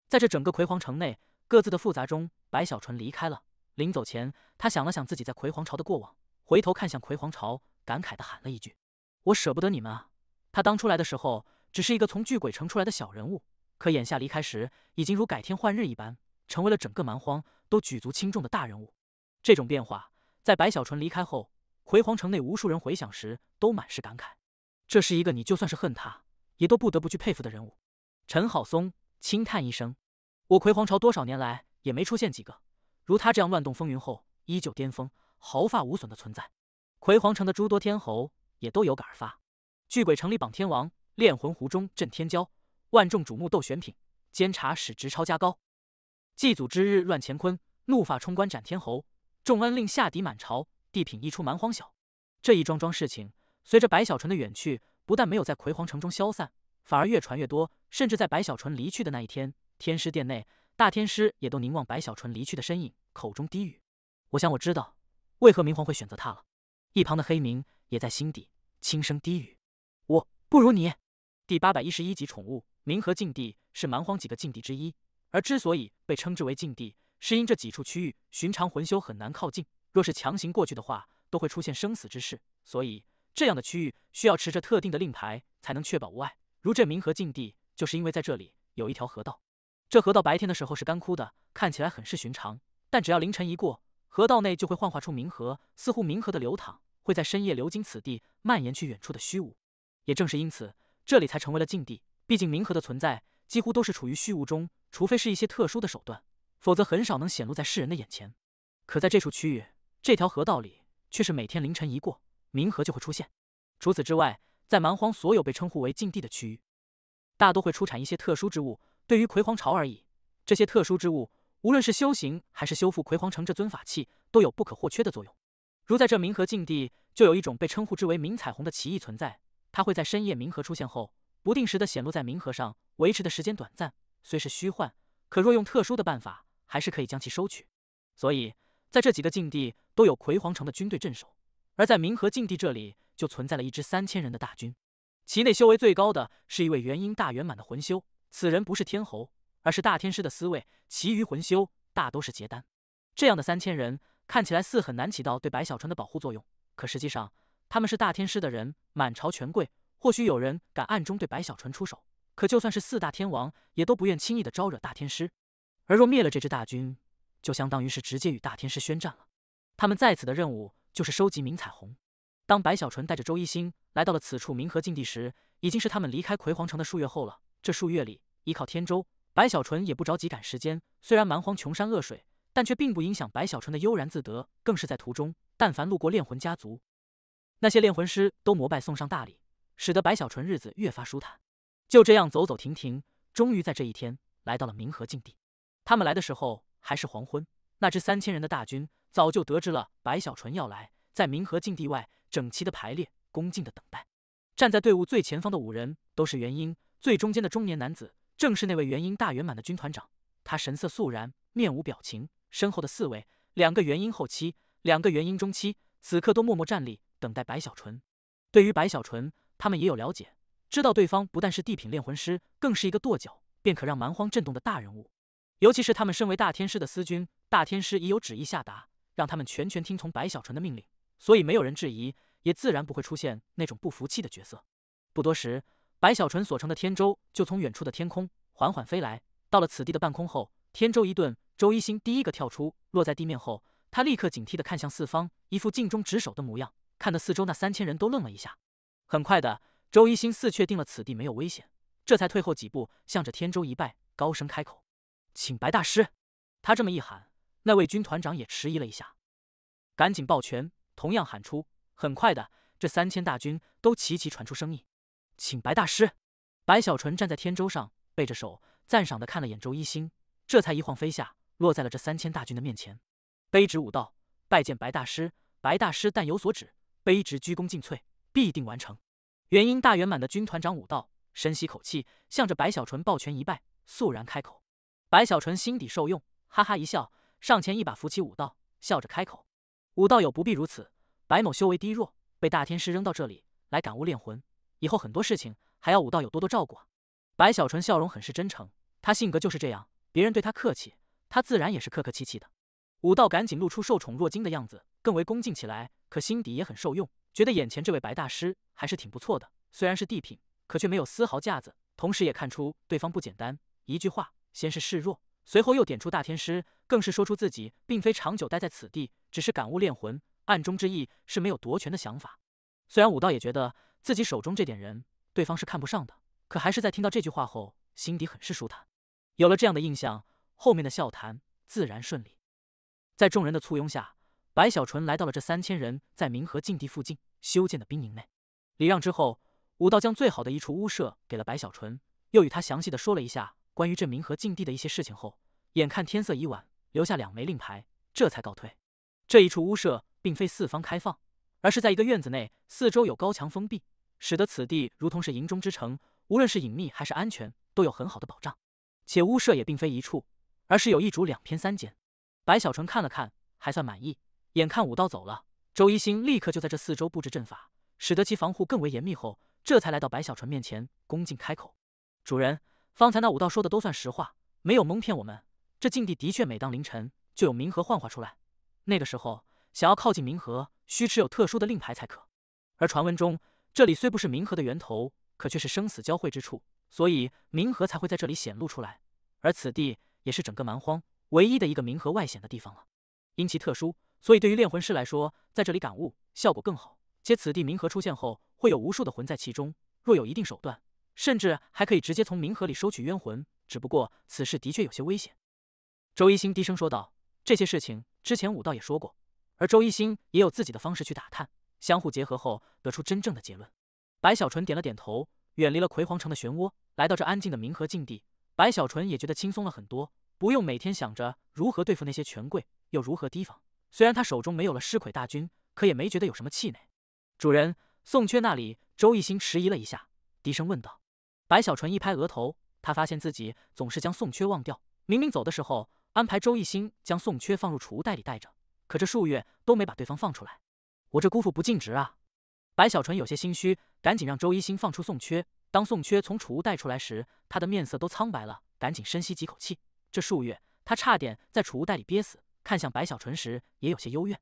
在这整个葵黄城内各自的复杂中，白小纯离开了。临走前，他想了想自己在葵黄朝的过往，回头看向葵黄朝，感慨地喊了一句：我舍不得你们啊。他当初来的时候只是一个从巨鬼城出来的小人物，可眼下离开时，已经如改天换日一般，成为了整个蛮荒都举足轻重的大人物。这种变化在白小纯离开后，葵黄城内无数人回想时都满是感慨，这是一个你就算是恨他也都不得不去佩服的人物。陈好松轻叹一声：我葵黄朝多少年来也没出现几个如他这样乱动风云后依旧巅峰毫发无损的存在。葵黄城的诸多天侯也都有感而发。巨鬼城里榜天王，炼魂湖中震天骄，万众瞩目斗选品，监察使直超加高。祭祖之日乱乾坤，怒发冲冠斩天侯，众恩令下敌满朝，地品一出蛮荒小。这一桩桩事情，随着白小纯的远去，不但没有在葵黄城中消散，反而越传越多，甚至在白小纯离去的那一天，天师殿内大天师也都凝望白小纯离去的身影，口中低语：我想我知道为何明皇会选择他了。一旁的黑明也在心底轻声低语：我不如你。第811集宠物冥河禁地是蛮荒几个禁地之一，而之所以被称之为禁地，是因这几处区域寻常魂修很难靠近，若是强行过去的话，都会出现生死之事，所以这样的区域需要持着特定的令牌才能确保无碍。如这冥河禁地，就是因为在这里有一条河道，这河道白天的时候是干枯的，看起来很是寻常，但只要凌晨一过，河道内就会幻化出冥河，似乎冥河的流淌会在深夜流经此地，蔓延去远处的虚无。也正是因此，这里才成为了禁地。毕竟冥河的存在几乎都是处于虚无中，除非是一些特殊的手段，否则很少能显露在世人的眼前。可在这处区域，这条河道里却是每天凌晨一过，冥河就会出现。除此之外，在蛮荒所有被称呼为禁地的区域，大多会出产一些特殊之物。对于葵黄巢而已，这些特殊之物，无论是修行还是修复葵黄城这尊法器，都有不可或缺的作用。如在这冥河禁地，就有一种被称呼之为冥彩虹的奇异存在，它会在深夜冥河出现后，不定时的显露在冥河上，维持的时间短暂，虽是虚幻，可若用特殊的办法，还是可以将其收取。所以，在这几个禁地都有葵黄城的军队镇守，而在冥河禁地这里，就存在了一支3000人的大军，其内修为最高的是一位元婴大圆满的魂修，此人不是天侯，而是大天师的司卫，其余魂修大都是结丹。这样的3000人看起来似很难起到对白小纯的保护作用，可实际上他们是大天师的人，满朝权贵，或许有人敢暗中对白小纯出手，可就算是4大天王，也都不愿轻易的招惹大天师。而若灭了这支大军，就相当于是直接与大天师宣战了。他们在此的任务就是收集冥彩虹。当白小纯带着周一星来到了此处冥河禁地时，已经是他们离开葵黄城的数月后了。这数月里，依靠天舟，白小纯也不着急赶时间。虽然蛮荒穷山恶水，但却并不影响白小纯的悠然自得。更是在途中，但凡路过炼魂家族，那些炼魂师都膜拜送上大礼，使得白小纯日子越发舒坦。就这样走走停停，终于在这一天来到了冥河禁地。他们来的时候还是黄昏，那支3000人的大军早就得知了白小纯要来，在冥河禁地外整齐的排列，恭敬的等待。站在队伍最前方的5人都是元婴，最中间的中年男子正是那位元婴大圆满的军团长。他神色肃然，面无表情。身后的4位，2个元婴后期，2个元婴中期，此刻都默默站立，等待白小纯。对于白小纯，他们也有了解，知道对方不但是地品炼魂师，更是一个跺脚便可让蛮荒震动的大人物。尤其是他们身为大天师的司军，大天师已有旨意下达，让他们全权听从白小纯的命令，所以没有人质疑，也自然不会出现那种不服气的角色。不多时，白小纯所乘的天舟就从远处的天空缓缓飞来，到了此地的半空后，天舟一顿，周一星第一个跳出，落在地面后，他立刻警惕地看向四方，一副尽忠职守的模样，看得四周那3000人都愣了一下。很快的，周一星似确定了此地没有危险，这才退后几步，向着天舟一拜，高声开口：“请白大师。”他这么一喊，那位军团长也迟疑了一下，赶紧抱拳，同样喊出。很快的，这3000大军都齐齐传出声音：“请白大师。”白小纯站在天舟上，背着手，赞赏地看了眼周一星，这才一晃飞下，落在了这3000大军的面前。卑职武道拜见白大师，白大师但有所指，卑职鞠躬尽瘁，必定完成。元婴大圆满的军团长武道深吸口气，向着白小纯抱拳一拜，肃然开口。白小纯心底受用，哈哈一笑，上前一把扶起武道，笑着开口：“武道友不必如此，白某修为低弱，被大天师扔到这里来感悟炼魂，以后很多事情还要武道友多多照顾啊。”白小纯笑容很是真诚，他性格就是这样，别人对他客气，他自然也是客客气气的。武道赶紧露出受宠若惊的样子，更为恭敬起来，可心底也很受用，觉得眼前这位白大师还是挺不错的，虽然是地品，可却没有丝毫架子，同时也看出对方不简单。一句话，先是示弱，随后又点出大天师，更是说出自己并非长久待在此地，只是感悟炼魂，暗中之意是没有夺权的想法。虽然武道也觉得自己手中这点人对方是看不上的，可还是在听到这句话后，心底很是舒坦。有了这样的印象，后面的笑谈自然顺利。在众人的簇拥下，白小纯来到了这3000人在冥河禁地附近修建的兵营内。礼让之后，武道将最好的一处屋舍给了白小纯，又与他详细的说了一下关于这冥河禁地的一些事情后，眼看天色已晚，留下2枚令牌，这才告退。这一处屋舍并非四方开放，而是在一个院子内，四周有高墙封闭，使得此地如同是营中之城，无论是隐秘还是安全，都有很好的保障。且屋舍也并非一处，而是有1主2偏3间。白小纯看了看，还算满意。眼看武道走了，周一星立刻就在这四周布置阵法，使得其防护更为严密后，这才来到白小纯面前，恭敬开口：“主人，方才那武道说的都算实话，没有蒙骗我们。这禁地的确每当凌晨就有冥河幻化出来，那个时候想要靠近冥河，需持有特殊的令牌才可。而传闻中，这里虽不是冥河的源头，可却是生死交汇之处，所以冥河才会在这里显露出来。而此地也是整个蛮荒唯一的一个冥河外显的地方了。因其特殊，所以对于炼魂师来说，在这里感悟效果更好。且此地冥河出现后，会有无数的魂在其中，若有一定手段，甚至还可以直接从冥河里收取冤魂。只不过此事的确有些危险。”周一星低声说道：“这些事情之前武道也说过，而周一星也有自己的方式去打探，相互结合后得出真正的结论。白小纯点了点头，远离了葵黄城的漩涡，来到这安静的冥河境地。白小纯也觉得轻松了很多，不用每天想着如何对付那些权贵，又如何提防。虽然他手中没有了尸魁大军，可也没觉得有什么气馁。主人，宋缺那里？周一星迟疑了一下，低声问道。白小纯一拍额头，他发现自己总是将宋缺忘掉。明明走的时候安排周一星将宋缺放入储物袋里带着，可这数月都没把对方放出来，我这姑父不尽职啊！白小纯有些心虚，赶紧让周一星放出宋缺。当宋缺从储物袋出来时，他的面色都苍白了，赶紧深吸几口气。这数月他差点在储物袋里憋死，看向白小纯时也有些幽怨。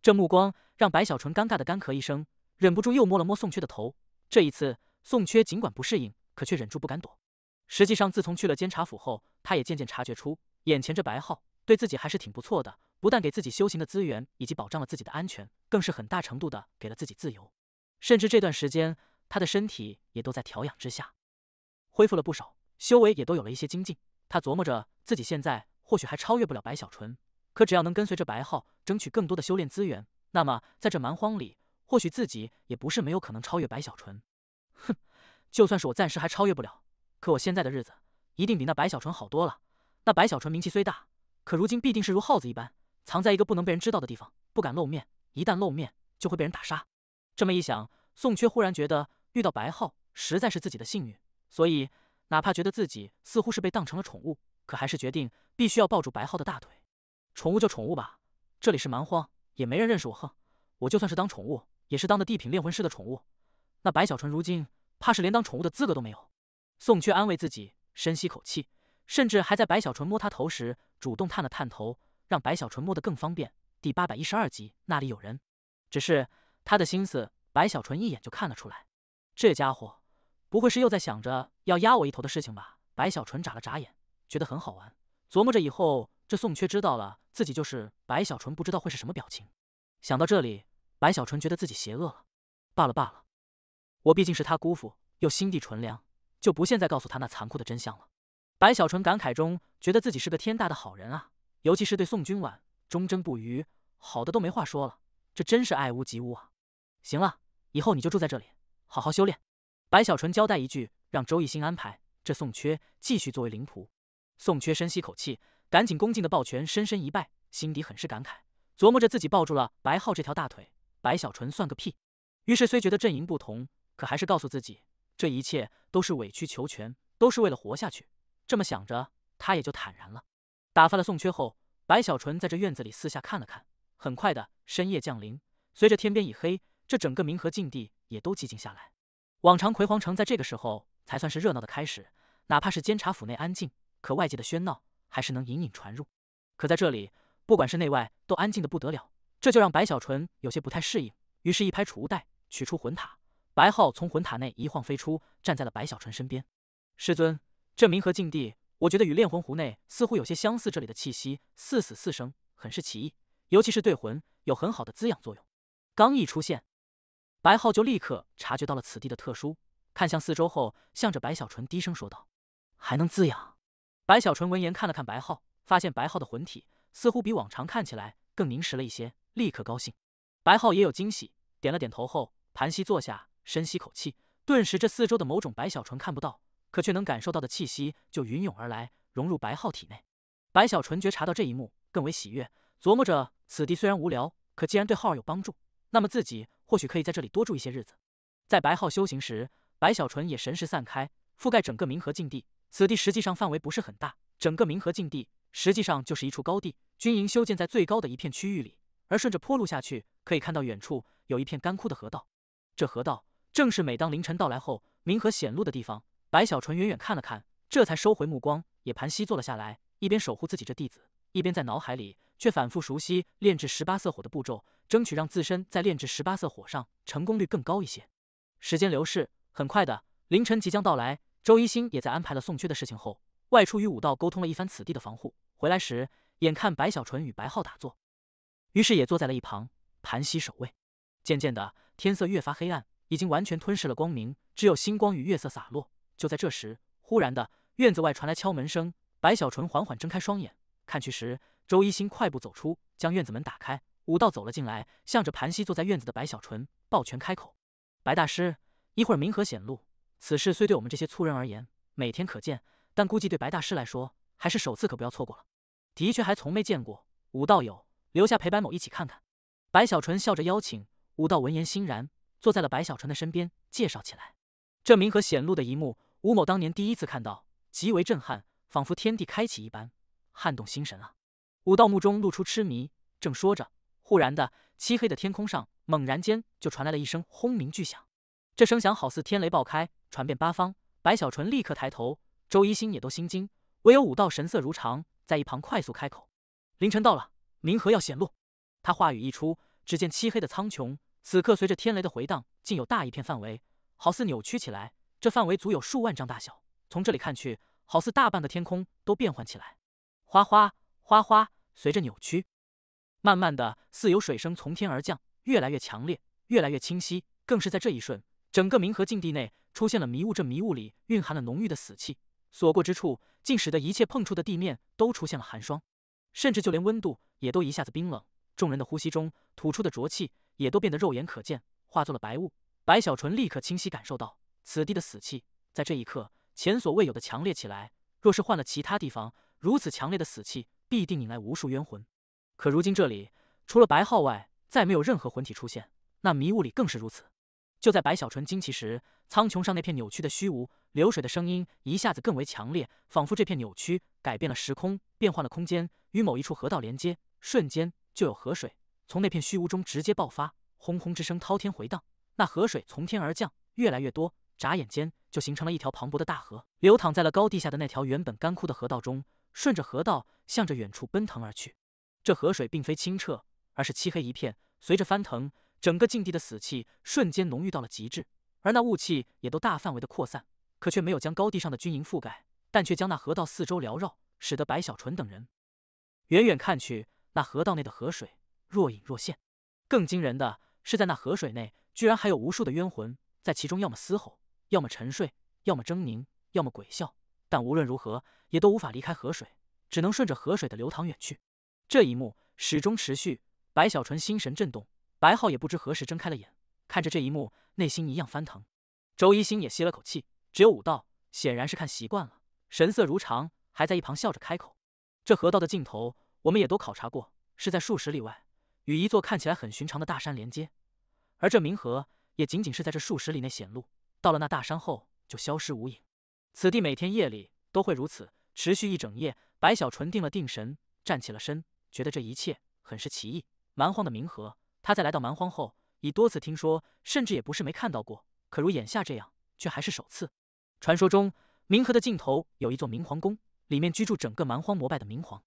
这目光让白小纯尴尬的干咳一声，忍不住又摸了摸宋缺的头。这一次宋缺尽管不适应，可却忍住不敢躲。实际上自从去了监察府后，他也渐渐察觉出眼前这白浩对自己还是挺不错的，不但给自己修行的资源以及保障了自己的安全，更是很大程度的给了自己自由。甚至这段时间他的身体也都在调养之下，恢复了不少，修为也都有了一些精进。他琢磨着自己现在或许还超越不了白小纯，可只要能跟随着白浩争取更多的修炼资源，那么在这蛮荒里，或许自己也不是没有可能超越白小纯。哼，就算是我暂时还超越不了，可我现在的日子一定比那白小纯好多了。那白小纯名气虽大，可如今必定是如耗子一般，藏在一个不能被人知道的地方，不敢露面，一旦露面就会被人打杀。这么一想，宋缺忽然觉得遇到白浩实在是自己的幸运，所以哪怕觉得自己似乎是被当成了宠物，可还是决定必须要抱住白浩的大腿。宠物就宠物吧，这里是蛮荒，也没人认识我。哼，我就算是当宠物，也是当的地品炼魂师的宠物。那白小纯如今怕是连当宠物的资格都没有。宋缺安慰自己，深吸口气，甚至还在白小纯摸他头时主动探了探头，让白小纯摸得更方便。第812集，那里有人。只是他的心思，白小纯一眼就看了出来。这家伙不会是又在想着要压我一头的事情吧？白小纯眨了眨眼，觉得很好玩，琢磨着以后这宋缺知道了自己就是白小纯，不知道会是什么表情。想到这里，白小纯觉得自己邪恶了。罢了，我毕竟是他姑父，又心地纯良，就不现在告诉他那残酷的真相了。白小纯感慨中觉得自己是个天大的好人啊，尤其是对宋君婉忠贞不渝，好的都没话说了，这真是爱屋及乌啊。行了，以后你就住在这里，好好修炼。白小纯交代一句，让周一星安排这宋缺继续作为灵仆。宋缺深吸口气，赶紧恭敬的抱拳，深深一拜，心底很是感慨，琢磨着自己抱住了白浩这条大腿，白小纯算个屁。于是虽觉得阵营不同，可还是告诉自己，这一切都是委曲求全，都是为了活下去。这么想着，他也就坦然了。打发了宋缺后，白小纯在这院子里四下看了看。很快的，深夜降临，随着天边已黑，这整个冥河境地也都寂静下来。往常葵黄城在这个时候才算是热闹的开始，哪怕是监察府内安静，可外界的喧闹还是能隐隐传入。可在这里，不管是内外，都安静的不得了，这就让白小纯有些不太适应。于是，一拍储物袋，取出魂塔。白浩从魂塔内一晃飞出，站在了白小纯身边。师尊，这冥河境地，我觉得与炼魂湖内似乎有些相似，这里的气息似死似生，很是奇异，尤其是对魂有很好的滋养作用。刚一出现，白浩就立刻察觉到了此地的特殊，看向四周后，向着白小纯低声说道：“还能滋养？”白小纯闻言看了看白浩，发现白浩的魂体似乎比往常看起来更凝实了一些，立刻高兴。白浩也有惊喜，点了点头后，盘膝坐下，深吸口气，顿时这四周的某种白小纯看不到，可却能感受到的气息就云涌而来，融入白浩体内。白小纯觉察到这一幕，更为喜悦，琢磨着此地虽然无聊，可既然对浩儿有帮助，那么自己或许可以在这里多住一些日子。在白浩修行时，白小纯也神识散开，覆盖整个冥河境地。此地实际上范围不是很大，整个冥河境地实际上就是一处高地，军营修建在最高的一片区域里，而顺着坡路下去，可以看到远处有一片干枯的河道。这河道正是每当凌晨到来后，冥河显露的地方。白小纯远远看了看，这才收回目光，也盘膝坐了下来，一边守护自己这弟子，一边在脑海里却反复熟悉炼制18色火的步骤，争取让自身在炼制18色火上成功率更高一些。时间流逝，很快的，凌晨即将到来。周一星也在安排了宋缺的事情后，外出与武道沟通了一番此地的防护。回来时，眼看白小纯与白浩打坐，于是也坐在了一旁，盘膝守卫。渐渐的，天色越发黑暗，已经完全吞噬了光明，只有星光与月色洒落。就在这时，忽然的，院子外传来敲门声。白小纯缓缓睁开双眼，看去时，周一星快步走出，将院子门打开，武道走了进来，向着盘膝坐在院子的白小纯抱拳开口：“白大师，一会儿冥河显露，此事虽对我们这些粗人而言每天可见，但估计对白大师来说还是首次，可不要错过了。的确还从没见过，武道友，留下陪白某一起看看。”白小纯笑着邀请。武道闻言欣然，坐在了白小纯的身边，介绍起来。这冥河显露的一幕，吴某当年第一次看到，极为震撼，仿佛天地开启一般，撼动心神啊！武道目中露出痴迷，正说着，忽然的，漆黑的天空上猛然间就传来了一声轰鸣巨响。这声响好似天雷爆开，传遍八方。白小纯立刻抬头，周一星也都心惊，唯有武道神色如常，在一旁快速开口：“凌晨到了，冥河要显露。”他话语一出，只见漆黑的苍穹此刻随着天雷的回荡，竟有大一片范围，好似扭曲起来。这范围足有数万丈大小，从这里看去，好似大半个天空都变幻起来。哗哗哗哗，随着扭曲，慢慢的，似有水声从天而降，越来越强烈，越来越清晰。更是在这一瞬，整个冥河境地内出现了迷雾，这迷雾里蕴含了浓郁的死气，所过之处，竟使得一切碰触的地面都出现了寒霜，甚至就连温度也都一下子冰冷。众人的呼吸中吐出的浊气也都变得肉眼可见，化作了白雾。白小纯立刻清晰感受到，此地的死气在这一刻前所未有的强烈起来。若是换了其他地方，如此强烈的死气必定引来无数冤魂。可如今这里除了白浩外，再没有任何魂体出现，那迷雾里更是如此。就在白小纯惊奇时，苍穹上那片扭曲的虚无，流水的声音一下子更为强烈，仿佛这片扭曲改变了时空，变换了空间，与某一处河道连接，瞬间就有河水从那片虚无中直接爆发，轰轰之声滔天回荡。那河水从天而降，越来越多，眨眼间就形成了一条磅礴的大河，流淌在了高地下的那条原本干枯的河道中，顺着河道向着远处奔腾而去。这河水并非清澈，而是漆黑一片，随着翻腾，整个境地的死气瞬间浓郁到了极致，而那雾气也都大范围的扩散，可却没有将高地上的军营覆盖，但却将那河道四周缭绕，使得白小纯等人远远看去，那河道内的河水若隐若现。更惊人的是，在那河水内居然还有无数的冤魂在其中，要么嘶吼，要么沉睡，要么狰狞，要么鬼笑，但无论如何也都无法离开河水，只能顺着河水的流淌远去。这一幕始终持续，白小纯心神震动，白浩也不知何时睁开了眼，看着这一幕，内心一样翻腾。周一星也吸了口气，只有武道显然是看习惯了，神色如常，还在一旁笑着开口：“这河道的尽头我们也都考察过，是在数十里外，与一座看起来很寻常的大山连接，而这冥河也仅仅是在这数十里内显露，到了那大山后就消失无影。此地每天夜里都会如此，持续一整夜。”白小纯定了定神，站起了身，觉得这一切很是奇异。蛮荒的冥河，他在来到蛮荒后已多次听说，甚至也不是没看到过，可如眼下这样，却还是首次。传说中，冥河的尽头有一座冥皇宫，里面居住整个蛮荒膜拜的冥皇。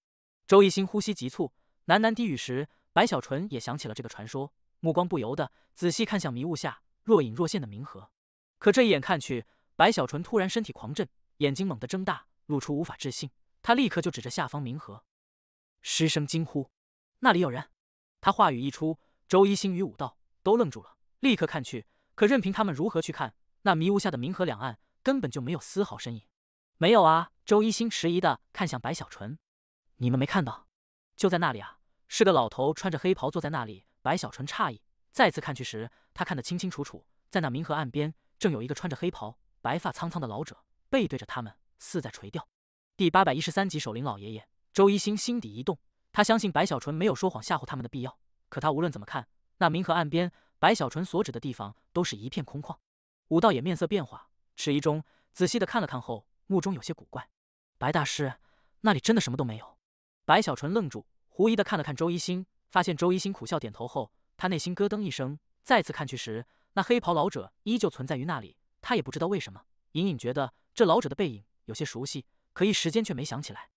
周一星呼吸急促，喃喃低语时，白小纯也想起了这个传说，目光不由得仔细看向迷雾下若隐若现的冥河。可这一眼看去，白小纯突然身体狂震，眼睛猛地睁大，露出无法置信。他立刻就指着下方冥河，失声惊呼：“那里有人！”他话语一出，周一星与武道都愣住了，立刻看去，可任凭他们如何去看，那迷雾下的冥河两岸根本就没有丝毫身影。没有啊！周一星迟疑的看向白小纯：“你们没看到？就在那里啊！”是个老头穿着黑袍坐在那里。白小纯诧异，再次看去时，他看得清清楚楚，在那冥河岸边，正有一个穿着黑袍、白发苍苍的老者，背对着他们，似在垂钓。第813集守灵老爷爷。周一星心底一动，他相信白小纯没有说谎吓唬他们的必要。可他无论怎么看，那冥河岸边白小纯所指的地方都是一片空旷。武道也面色变化，迟疑中仔细的看了看后，目中有些古怪：“白大师，那里真的什么都没有？”白小纯愣住，狐疑的看了看周一星，发现周一星苦笑点头后，他内心咯噔一声，再次看去时，那黑袍老者依旧存在于那里。他也不知道为什么，隐隐觉得这老者的背影有些熟悉，可一时间却没想起来。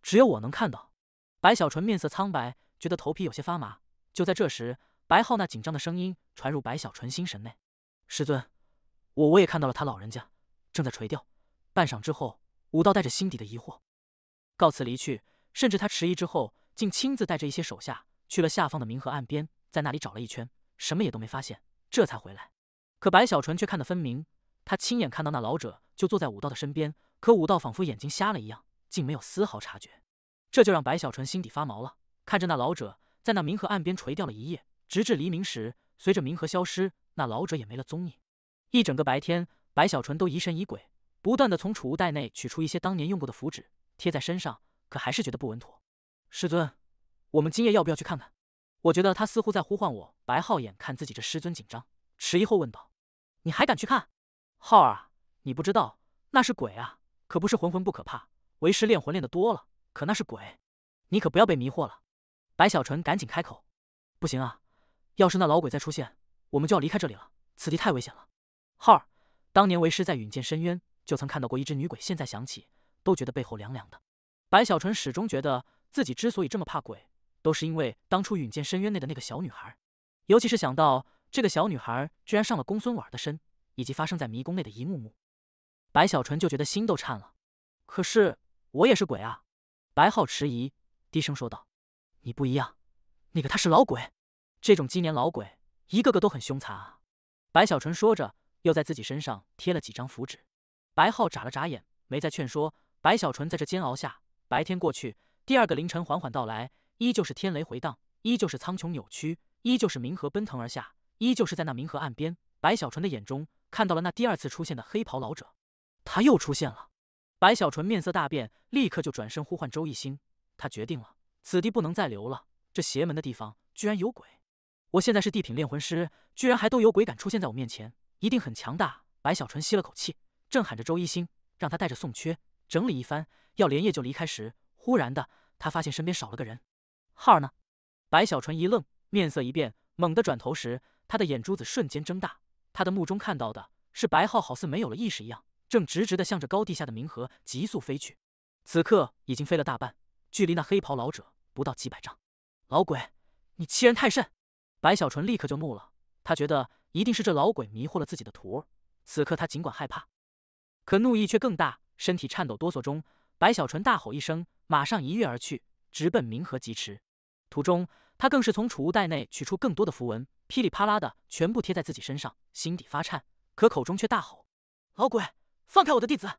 只有我能看到。白小纯面色苍白，觉得头皮有些发麻。就在这时，白浩那紧张的声音传入白小纯心神内：“师尊，我也看到了他老人家正在垂钓。”半晌之后，武道带着心底的疑惑告辞离去，甚至他迟疑之后，竟亲自带着一些手下去了下方的冥河岸边，在那里找了一圈，什么也都没发现，这才回来。可白小纯却看得分明，他亲眼看到那老者就坐在武道的身边，可武道仿佛眼睛瞎了一样，竟没有丝毫察觉。这就让白小纯心底发毛了，看着那老者在那冥河岸边垂钓了一夜，直至黎明时，随着冥河消失，那老者也没了踪影。一整个白天，白小纯都疑神疑鬼，不断的从储物袋内取出一些当年用过的符纸，贴在身上，可还是觉得不稳妥。师尊，我们今夜要不要去看看？我觉得他似乎在呼唤我。白浩眼看自己这师尊紧张，迟疑后问道：“你还敢去看？浩儿啊，你不知道，那是鬼啊，可不是魂不可怕。为师练魂练得多了，可那是鬼，你可不要被迷惑了。”白小纯赶紧开口：“不行啊，要是那老鬼再出现，我们就要离开这里了，此地太危险了。浩儿，当年为师在陨剑深渊就曾看到过一只女鬼，现在想起都觉得背后凉凉的。”白小纯始终觉得自己之所以这么怕鬼，都是因为当初陨剑深渊内的那个小女孩，尤其是想到这个小女孩居然上了公孙婉的身，以及发生在迷宫内的一幕幕，白小纯就觉得心都颤了。可是我也是鬼啊！白浩迟疑，低声说道：“你不一样，那个他是老鬼，这种鸡年老鬼一个个都很凶残啊。”白小纯说着，又在自己身上贴了几张符纸。白浩眨了眨眼，没再劝说。白小纯在这煎熬下，白天过去，第二个凌晨缓缓到来，依旧是天雷回荡，依旧是苍穹扭曲，依旧是冥河奔腾而下，依旧是在那冥河岸边，白小纯的眼中看到了那第二次出现的黑袍老者。他又出现了！白小纯面色大变，立刻就转身呼唤周一星。他决定了，此地不能再留了，这邪门的地方居然有鬼。我现在是地品炼魂师，居然还都有鬼敢出现在我面前，一定很强大。白小纯吸了口气，正喊着周一星，让他带着宋缺整理一番，要连夜就离开时，忽然的，他发现身边少了个人。浩儿呢？白小纯一愣，面色一变，猛地转头时，他的眼珠子瞬间睁大，他的目中看到的是白浩好似没有了意识一样，正直直的向着高地下的冥河急速飞去。此刻已经飞了大半，距离那黑袍老者不到几百丈。老鬼，你欺人太甚！白小纯立刻就怒了，他觉得一定是这老鬼迷惑了自己的徒儿。此刻他尽管害怕，可怒意却更大，身体颤抖哆嗦中，白小纯大吼一声，马上一跃而去，直奔冥河疾驰。途中，他更是从储物袋内取出更多的符文，噼里啪啦的全部贴在自己身上，心底发颤，可口中却大吼：“老鬼，放开我的弟子！”